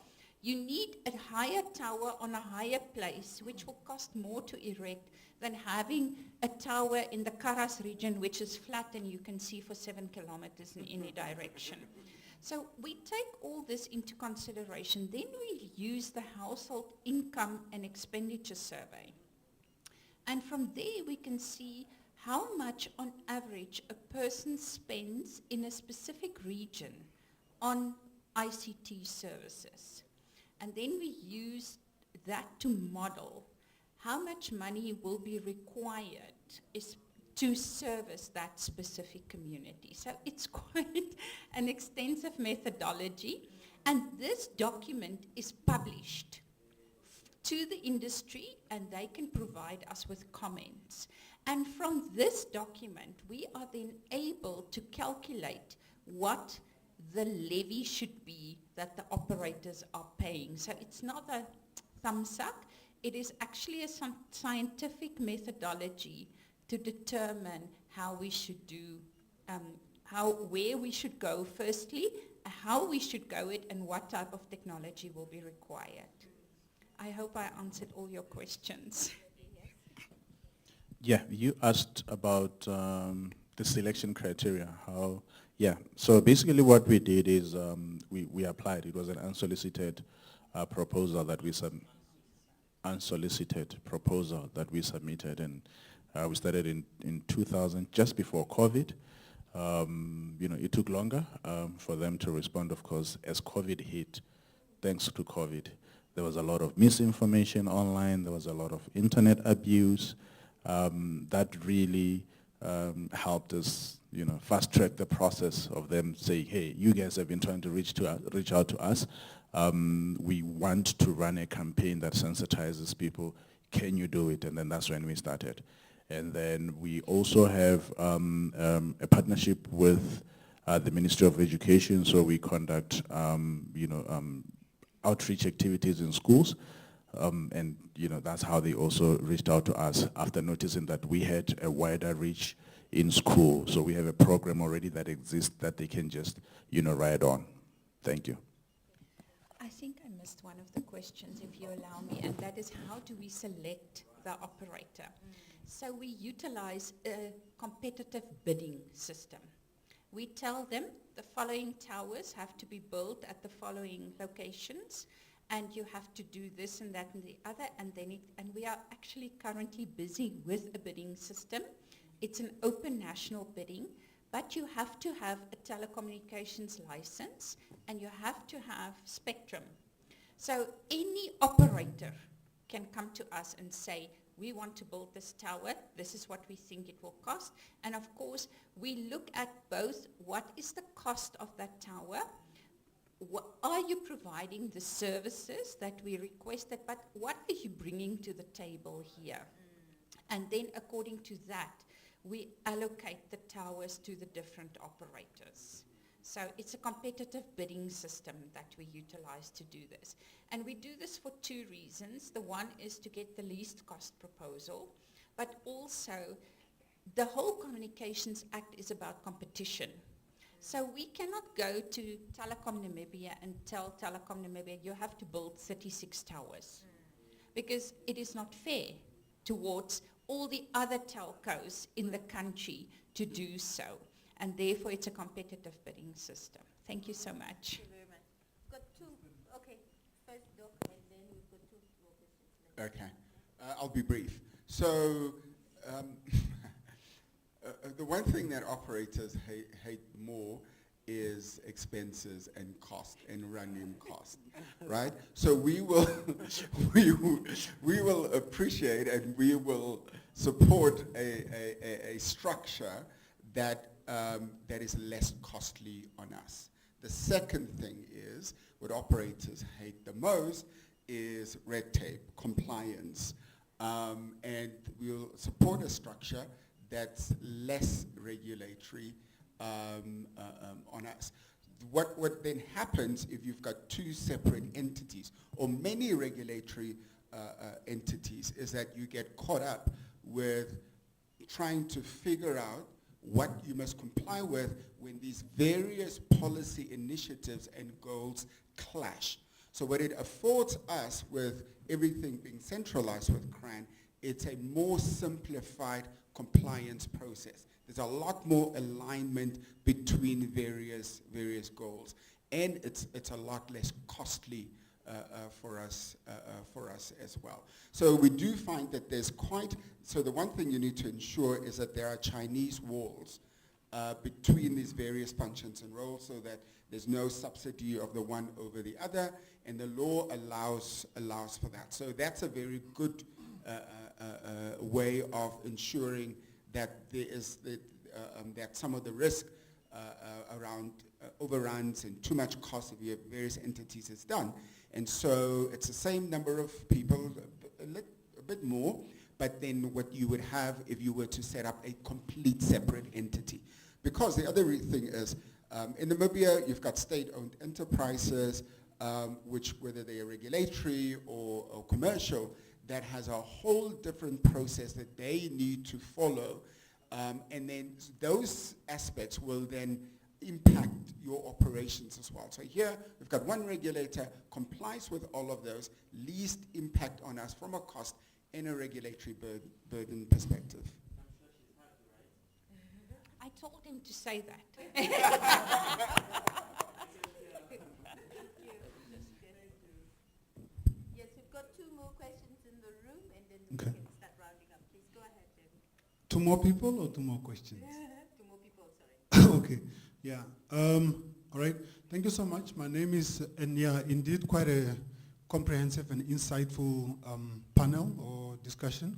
you need a higher tower on a higher place, which will cost more to erect than having a tower in the Karas region, which is flat and you can see for 7 kilometers in any direction. So we take all this into consideration. Then we use the household income and expenditure survey. And from there we can see how much on average a person spends in a specific region on ICT services. And then we use that to model how much money will be required to service that specific community. So it's quite an extensive methodology, and this document is published to the industry, and they can provide us with comments. And from this document, we are then able to calculate what the levy should be that the operators are paying. So it's not a thumbs up, it is actually a scientific methodology to determine how we should do, where we should go firstly, how we should go it, and what type of technology will be required. I hope I answered all your questions. Yeah, you asked about the selection criteria. So basically what we did is we applied. It was an unsolicited proposal that we submitted, and we started in 2000, just before COVID. It took longer for them to respond, of course, as COVID hit. Thanks to COVID, there was a lot of misinformation online. There was a lot of internet abuse. That really helped us, fast track the process of them saying, hey, you guys have been trying to reach out to us. We want to run a campaign that sensitizes people. Can you do it? And then that's when we started. And then we also have a partnership with the Ministry of Education, so we conduct outreach activities in schools. And that's how they also reached out to us after noticing that we had a wider reach in school. So we have a program already that exists that they can just, ride on. Thank you. I think I missed one of the questions, if you allow me, and that is, how do we select the operator? So we utilize a competitive bidding system. We tell them the following towers have to be built at the following locations, and you have to do this and that and the other, and we are actually currently busy with a bidding system, It's an open national bidding, but you have to have a telecommunications license and you have to have spectrum. So any operator can come to us and say, we want to build this tower, this is what we think it will cost. And of course, we look at both what is the cost of that tower, are you providing the services that we requested, but what are you bringing to the table here? And then according to that, we allocate the towers to the different operators. So it's a competitive bidding system that we utilize to do this. And we do this for two reasons. The one is to get the least cost proposal, but also the whole Communications Act is about competition. So we cannot go to Telecom Namibia and tell Telecom Namibia, you have to build 36 towers, because it is not fair towards all the other telcos in the country to do so. And therefore, it's a competitive bidding system. Thank you so much. Thank you very much. Got two. Okay. First, Doc, and then we've got two more questions. Okay. I'll be brief. So the one thing that operators hate more is expenses and cost and running cost, right? So we will we will appreciate and we will support a structure that that is less costly on us. The second thing is, what operators hate the most is red tape, compliance, and we'll support a structure that's less regulatory on us. What then happens if you've got two separate entities or many regulatory entities is that you get caught up with trying to figure out what you must comply with when these various policy initiatives and goals clash. So what it affords us with everything being centralized with CRAN, it's a more simplified compliance process. There's a lot more alignment between various goals, and it's a lot less costly for us as well. So we do find that there's so the one thing you need to ensure is that there are Chinese walls between these various functions and roles, so that there's no subsidy of the one over the other, and the law allows for that. So that's a very good way of ensuring that there is that some of the risk around overruns and too much cost of your various entities is done. And so it's the same number of people, a bit more, but then what you would have if you were to set up a complete separate entity. Because the other thing is, in Namibia, you've got state-owned enterprises, which, whether they are regulatory or commercial, that has a whole different process that they need to follow. And then those aspects will then impact your operations as well. So here, we've got one regulator, complies with all of those, least impact on us from a cost and a regulatory burden perspective. I told him to say that. Yes, we've got two more questions in the room, and then Okay. we can start rounding up. Please go ahead, David. Two more people or two more questions? Two more people, sorry. Okay, yeah. All right, thank you so much. My name is, and yeah, indeed quite a comprehensive and insightful panel or discussion,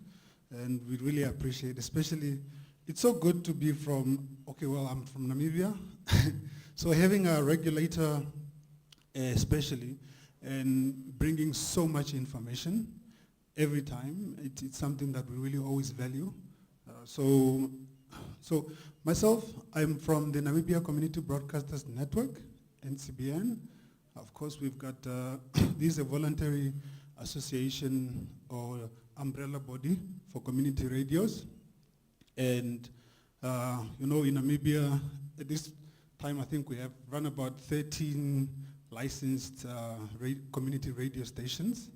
and we really appreciate, especially, it's so good to be from, okay, well, I'm from Namibia, so having a regulator especially, and bringing so much information every time, it's something that we really always value. So myself, I'm from the Namibia Community Broadcasters Network, NCBN. Of course, we've got, this is a voluntary association or umbrella body for community radios. And, you know, in Namibia, at this time, I think we have run about 13 licensed community radio stations.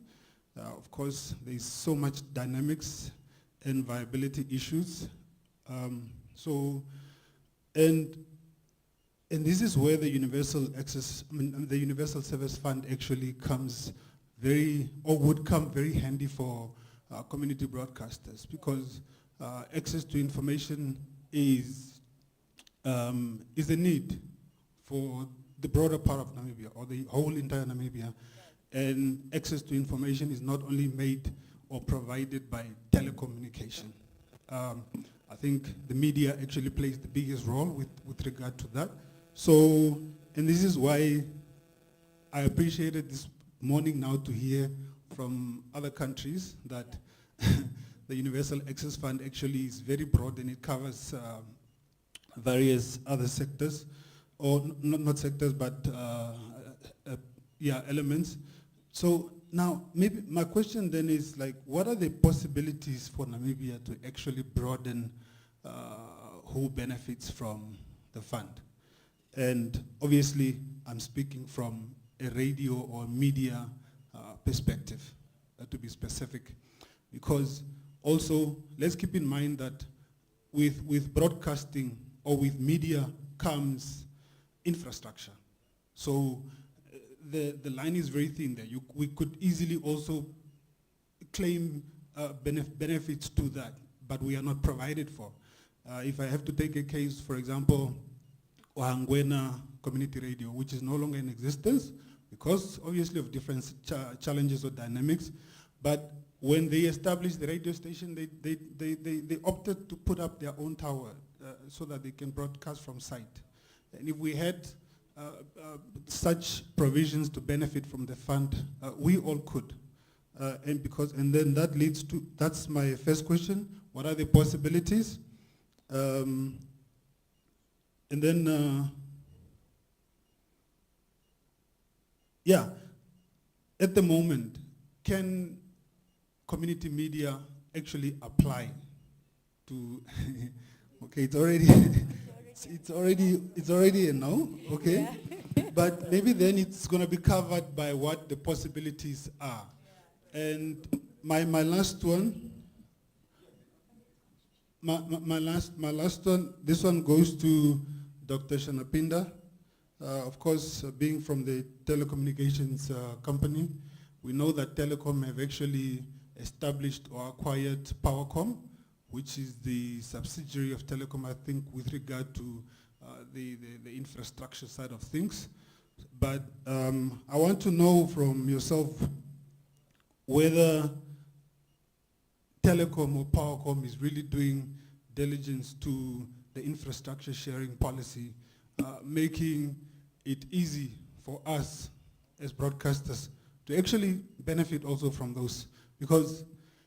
Of course, there's so much dynamics and viability issues. And this is where the Universal Access, the Universal Service Fund actually comes would come very handy for community broadcasters, because access to information is a need for the broader part of Namibia, or the whole entire Namibia. And access to information is not only made or provided by telecommunication. I think the media actually plays the biggest role with regard to that. So, and this is why I appreciated this morning now to hear from other countries that the Universal Access Fund actually is very broad and it covers various other sectors, or not sectors, but elements. So now, maybe my question then is, like, what are the possibilities for Namibia to actually broaden who benefits from the fund? And obviously, I'm speaking from a radio or media perspective, to be specific. Because also, let's keep in mind that with broadcasting or with media comes infrastructure. So the line is very thin there. We could easily also claim benefits to that, but we are not provided for. If I have to take a case, for example, Ohangwena Community Radio, which is no longer in existence because obviously of different challenges or dynamics, but when they established the radio station, they opted to put up their own tower so that they can broadcast from site. And if we had such provisions to benefit from the fund, we all could. And then that leads to, that's my first question, what are the possibilities? And then, at the moment, can community media actually apply to, okay, it's already a no, okay? But maybe then it's going to be covered by what the possibilities are. And my last one, my last one, this one goes to Dr. Shanapinda. Of course, being from the telecommunications company, we know that Telecom have actually established or acquired Powercom, which is the subsidiary of Telecom, I think, with regard to the infrastructure side of things. But I want to know from yourself whether Telecom or Powercom is really doing diligence to the infrastructure sharing policy, making it easy for us as broadcasters to actually benefit also from those. Because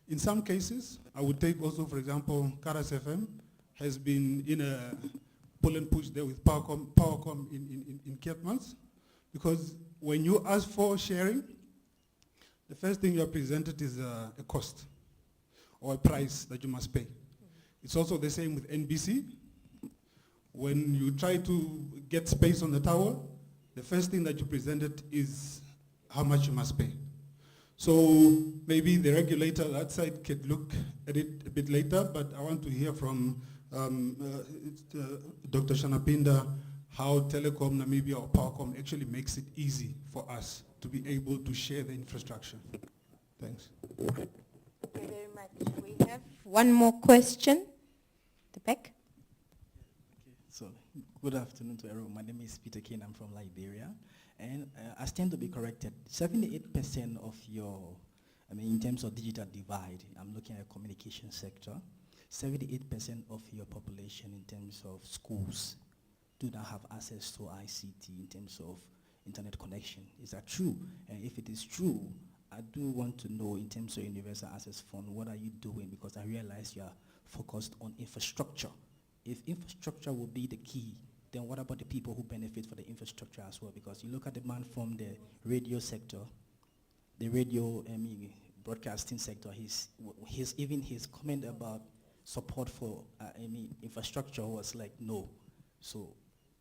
in some cases, I would take also, for example, Karas FM has been in a pull and push there with Powercom in Keetmans, because when you ask for sharing, the first thing you are presented is a cost or a price that you must pay. It's also the same with NBC. When you try to get space on the tower, the first thing that you presented is how much you must pay. So maybe the regulator that side could look at it a bit later, but I want to hear from Dr. Shanapinda how Telecom Namibia or Powercom actually makes it easy for us to be able to share the infrastructure. Thanks. Thank you very much. We have one more question. The back. So, good afternoon to everyone. My name is Peter Kane. I'm from Liberia. And I stand to be corrected. 78% of your, in terms of digital divide, I'm looking at communication sector, 78% of your population in terms of schools do not have access to ICT in terms of internet connection. Is that true? And if it is true, I do want to know in terms of Universal Access Fund, what are you doing? Because I realize you are focused on infrastructure. If infrastructure will be the key, then what about the people who benefit for the infrastructure as well? Because you look at the man from the radio sector, the radio broadcasting sector, his comment about support for infrastructure was like no. So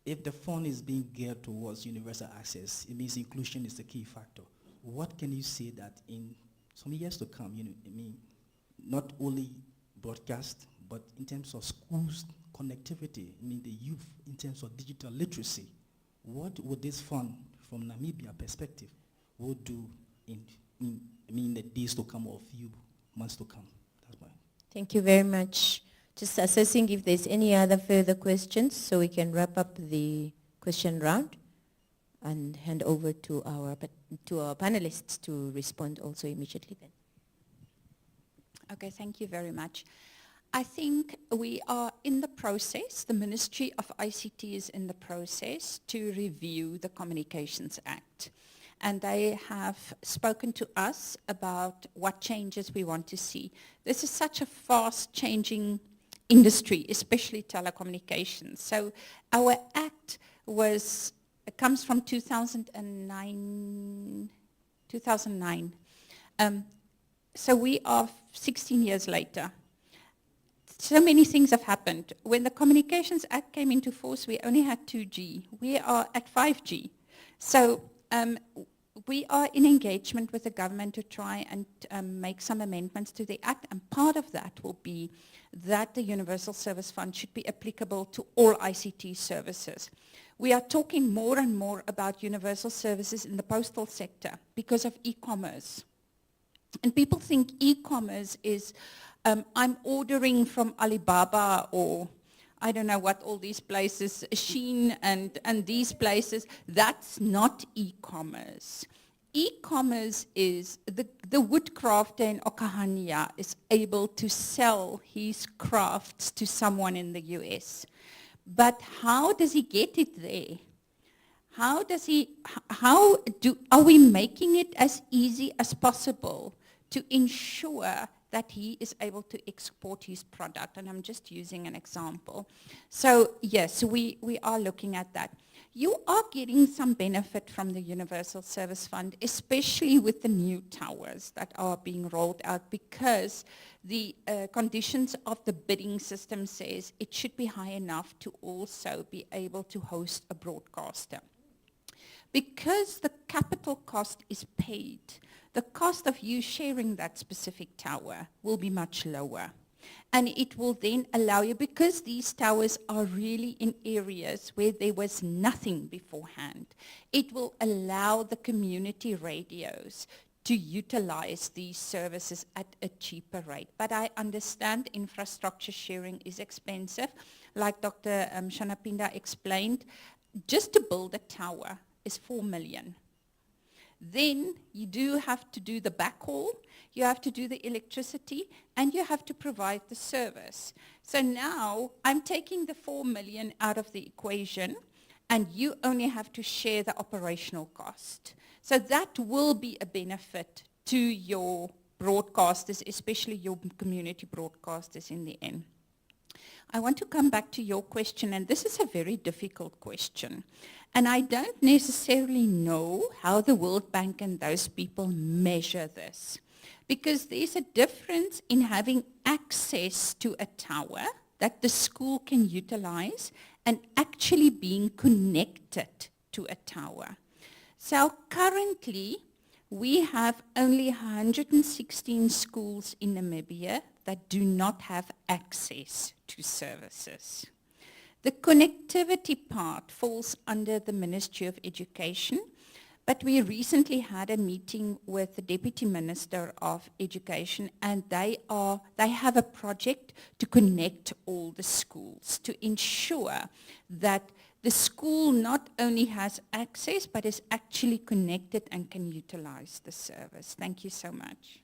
if the fund is being geared towards universal access, it means inclusion is the key factor. What can you say that in some years to come, not only broadcast, but in terms of schools connectivity, the youth in terms of digital literacy, what would this fund from Namibia perspective would do in the days to come or few months to come? That's my Thank you very much. Just assessing if there's any other further questions so we can wrap up the question round and hand over to our panelists to respond also immediately then. Okay, thank you very much. I think we are in the process, the Ministry of ICT is in the process to review the Communications Act. And they have spoken to us about what changes we want to see. This is such a fast-changing industry, especially telecommunications. So our act comes from 2009. So we are 16 years later. So many things have happened. When the Communications Act came into force, we only had 2G. We are at 5G. So we are in engagement with the government to try and make some amendments to the Act, and part of that will be that the Universal Service Fund should be applicable to all ICT services. We are talking more and more about universal services in the postal sector because of e-commerce. And people think e-commerce is, I'm ordering from Alibaba or I don't know what all these places, Shein and these places. That's not e-commerce. E-commerce is the woodcrafter in Okahania is able to sell his crafts to someone in the US. But how does he get it there? Are we making it as easy as possible to ensure that he is able to export his product? And I'm just using an example. So yes, we are looking at that. You are getting some benefit from the Universal Service Fund, especially with the new towers that are being rolled out, because the conditions of the bidding system says it should be high enough to also be able to host a broadcaster. Because the capital cost is paid, the cost of you sharing that specific tower will be much lower. And it will then allow you, because these towers are really in areas where there was nothing beforehand, it will allow the community radios to utilize these services at a cheaper rate. But I understand infrastructure sharing is expensive. Like Dr. Shanapinda explained, just to build a tower is 4 million. Then you do have to do the backhaul, you have to do the electricity, and you have to provide the service. So now I'm taking the 4 million out of the equation, and you only have to share the operational cost. So that will be a benefit to your broadcasters, especially your community broadcasters in the end. I want to come back to your question, and this is a very difficult question. And I don't necessarily know how the World Bank and those people measure this, because there's a difference in having access to a tower that the school can utilize and actually being connected to a tower. So currently, we have only 116 schools in Namibia that do not have access to services. The connectivity part falls under the Ministry of Education, but we recently had a meeting with the Deputy Minister of Education, and they have a project to connect all the schools to ensure that the school not only has access, but is actually connected and can utilize the service. Thank you so much.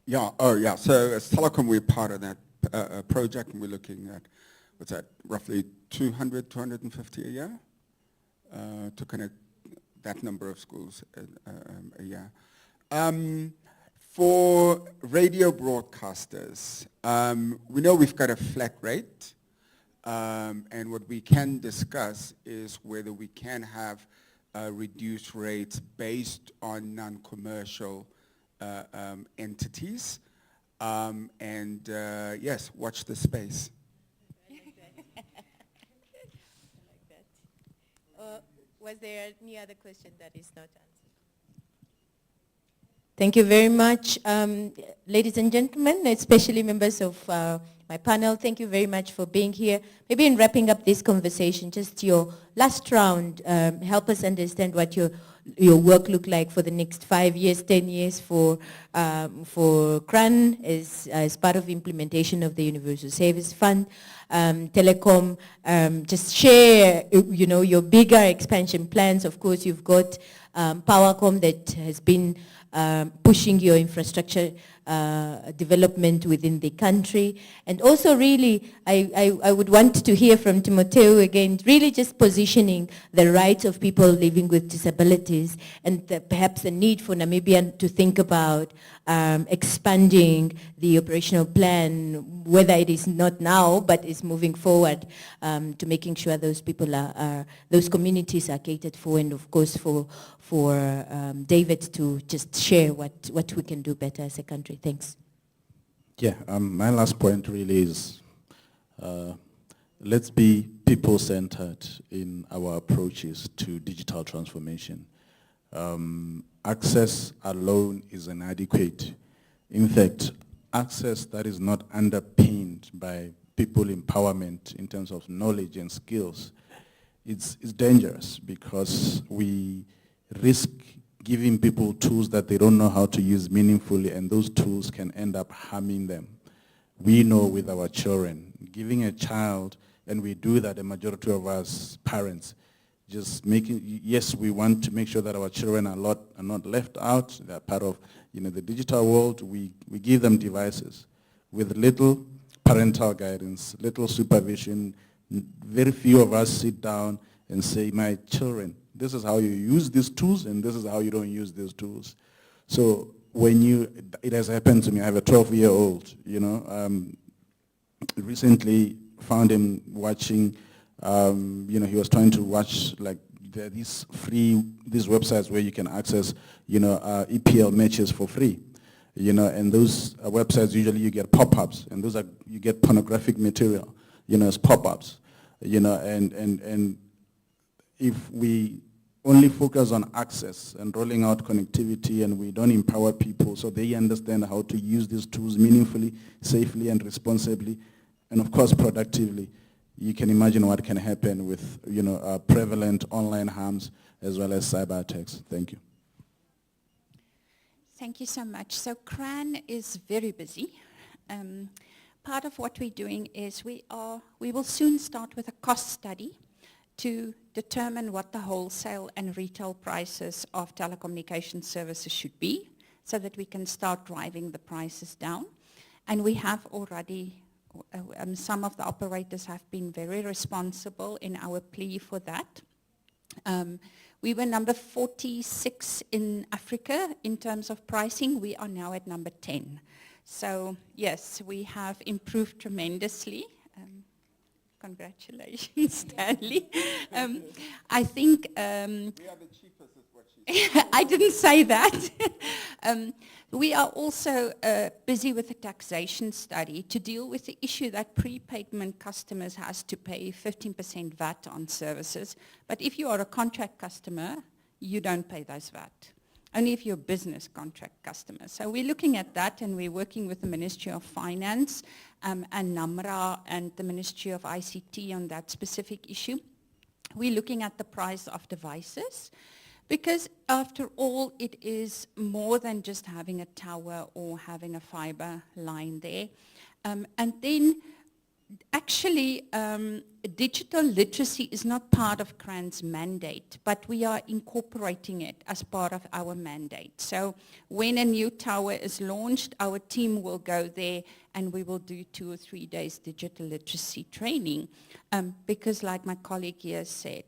Yeah, so as Telecom, we're part of that project, and we're looking at, what's that, roughly 200, 250 a year to connect that number of schools a year. For radio broadcasters, we know we've got a flat rate, and what we can discuss is whether we can have reduced rates based on non-commercial entities. Yes, watch the space. Was there any other question that is not answered? Thank you very much. Ladies and gentlemen, especially members of my panel, thank you very much for being here. Maybe in wrapping up this conversation, just your last round, help us understand what your your work look like for the next 5 years, 10 years for CRAN as part of implementation of the Universal Service Fund? Telecom, just share, your bigger expansion plans. Of course, you've got Powercom that has been pushing your infrastructure development within the country. And also really, I would want to hear from Timoteo again, really just positioning the rights of people living with disabilities and perhaps the need for Namibia to think about expanding the operational plan, whether it is not now, but is moving forward to making sure those people those communities are catered for, and of course for David to just share what we can do better as a country. Thanks. Yeah, my last point really is let's be people-centered in our approaches to digital transformation. Access alone is inadequate. In fact, access that is not underpinned by people empowerment in terms of knowledge and skills, it's dangerous, because we risk giving people tools that they don't know how to use meaningfully, and those tools can end up harming them. We know with our children, giving a child, and we do that, the majority of us parents, just yes, we want to make sure that our children are not left out. They're part of the digital world. We give them devices with little parental guidance, little supervision. Very few of us sit down and say, my children, this is how you use these tools, and this is how you don't use these tools. So it has happened to me. I have a 12-year-old, recently found him watching, he was trying to watch, like, there are these websites where you can access, EPL matches for free, and those websites, usually you get pop-ups, and you get pornographic material, as pop-ups, and if we only focus on access and rolling out connectivity, and we don't empower people so they understand how to use these tools meaningfully, safely, and responsibly, and of course productively, you can imagine what can happen with prevalent online harms as well as cyber attacks. Thank you. Thank you so much. So CRAN is very busy. Part of what we're doing is we will soon start with a cost study to determine what the wholesale and retail prices of telecommunication services should be, so that we can start driving the prices down. And we have already, some of the operators have been very responsible in our plea for that. We were number 46 in Africa in terms of pricing. We are now at number 10. So yes, we have improved tremendously. Congratulations, Stanley. I think... we are the cheapest, is what she said. I didn't say that. We are also busy with a taxation study to deal with the issue that prepayment customers has to pay 15% VAT on services. But if you are a contract customer, you don't pay those VAT. Only if you're a business contract customer. So we're looking at that, and we're working with the Ministry of Finance and NAMRA and the Ministry of ICT on that specific issue. We're looking at the price of devices, because after all, it is more than just having a tower or having a fiber line there. And then actually, digital literacy is not part of CRAN's mandate, but we are incorporating it as part of our mandate. So when a new tower is launched, our team will go there and we will do 2 or 3 days digital literacy training. Because like my colleague here said,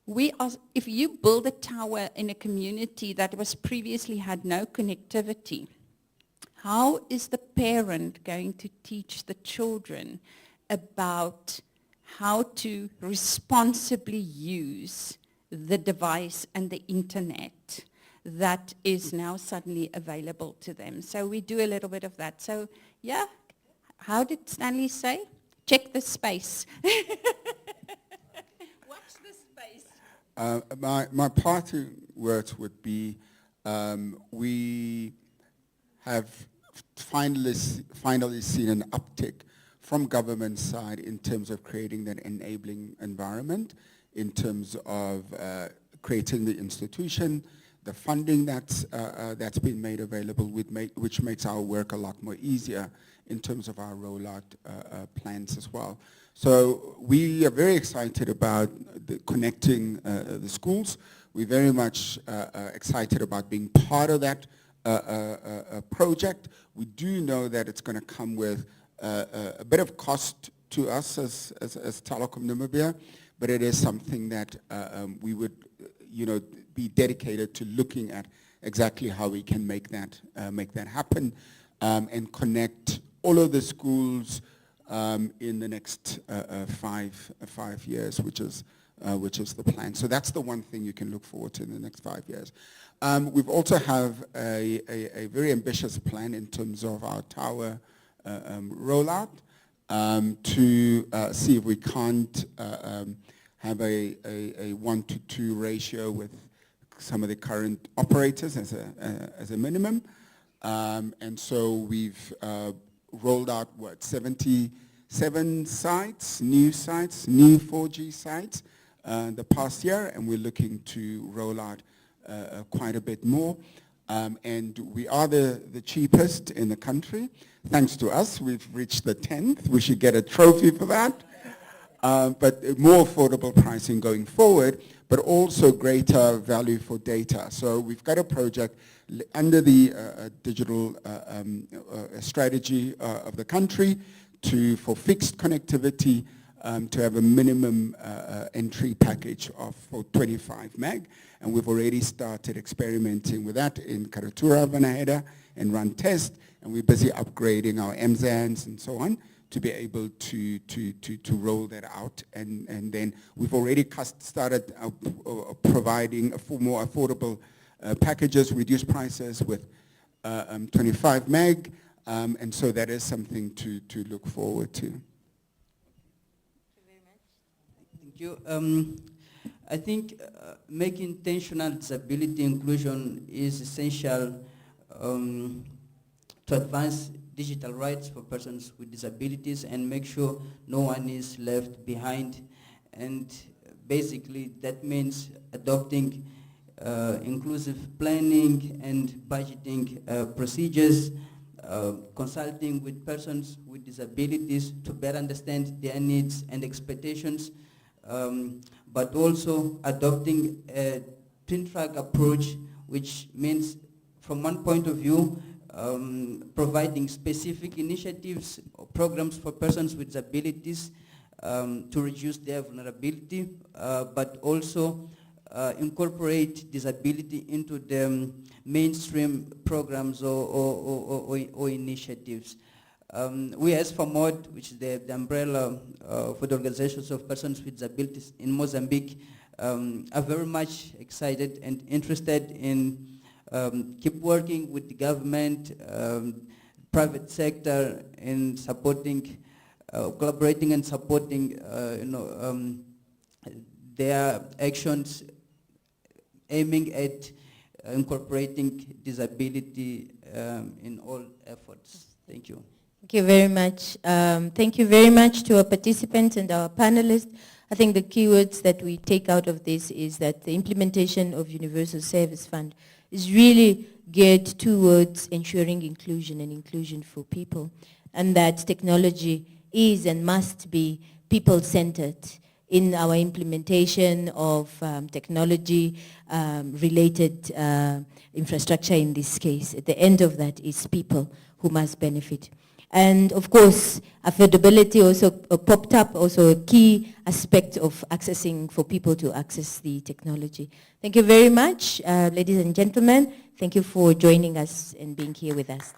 if you build a tower in a community that was previously had no connectivity, how is the parent going to teach the children about how to responsibly use the device and the internet that is now suddenly available to them? So we do a little bit of that. So yeah, how did Stanley say? Check the space. Watch the space. My parting words would be, we have finally seen an uptick from government side in terms of creating that enabling environment, in terms of creating the institution, the funding that's been made available, which makes our work a lot more easier in terms of our rollout plans as well. So we are very excited about connecting the schools. We're very much excited about being part of that project. We do know that it's going to come with a bit of cost to us as Telecom Namibia, but it is something that we would, be dedicated to looking at exactly how we can make that happen and connect all of the schools in the next 5 years, which is the plan. So that's the one thing you can look forward to in the next 5 years. We've also have a very ambitious plan in terms of our tower rollout to see if we can't have a 1-to-2 ratio with some of the current operators as a minimum. And so we've rolled out, 77 sites, new 4G sites the past year, and we're looking to roll out quite a bit more. And we are the cheapest in the country. Thanks to us, we've reached the 10th. We should get a trophy for that. But more affordable pricing going forward, but also greater value for data. So we've got a project under the digital strategy of the country for fixed connectivity to have a minimum entry package for 25 meg. And we've already started experimenting with that in Karatura, Vanaheda, and run tests. And we're busy upgrading our MZANs and so on to be able to roll that out. And then we've already started providing more affordable packages, reduced prices with 25 meg. And so that is something to look forward to. Thank you. I think making intentional disability inclusion is essential to advance digital rights for persons with disabilities and make sure no one is left behind. And basically that means adopting inclusive planning and budgeting procedures, consulting with persons with disabilities to better understand their needs and expectations, but also adopting a twin-track approach, which means from one point of view, providing specific initiatives or programs for persons with disabilities to reduce their vulnerability, but also incorporate disability into the mainstream programs or initiatives. We as FAMOD, which is the umbrella for the organizations of persons with disabilities in Mozambique, are very much excited and interested in keep working with the government, private sector in supporting, collaborating and supporting, their actions aiming at incorporating disability in all efforts. Thank you. Thank you very much. Thank you very much to our participants and our panelists. I think the keywords that we take out of this is that the implementation of Universal Service Fund is really geared towards ensuring inclusion and inclusion for people, and that technology is and must be people-centered in our implementation of technology-related infrastructure in this case. At the end of that is people who must benefit. And of course, affordability also popped up, also a key aspect of accessing, for people to access the technology. Thank you very much, ladies and gentlemen. Thank you for joining us and being here with us.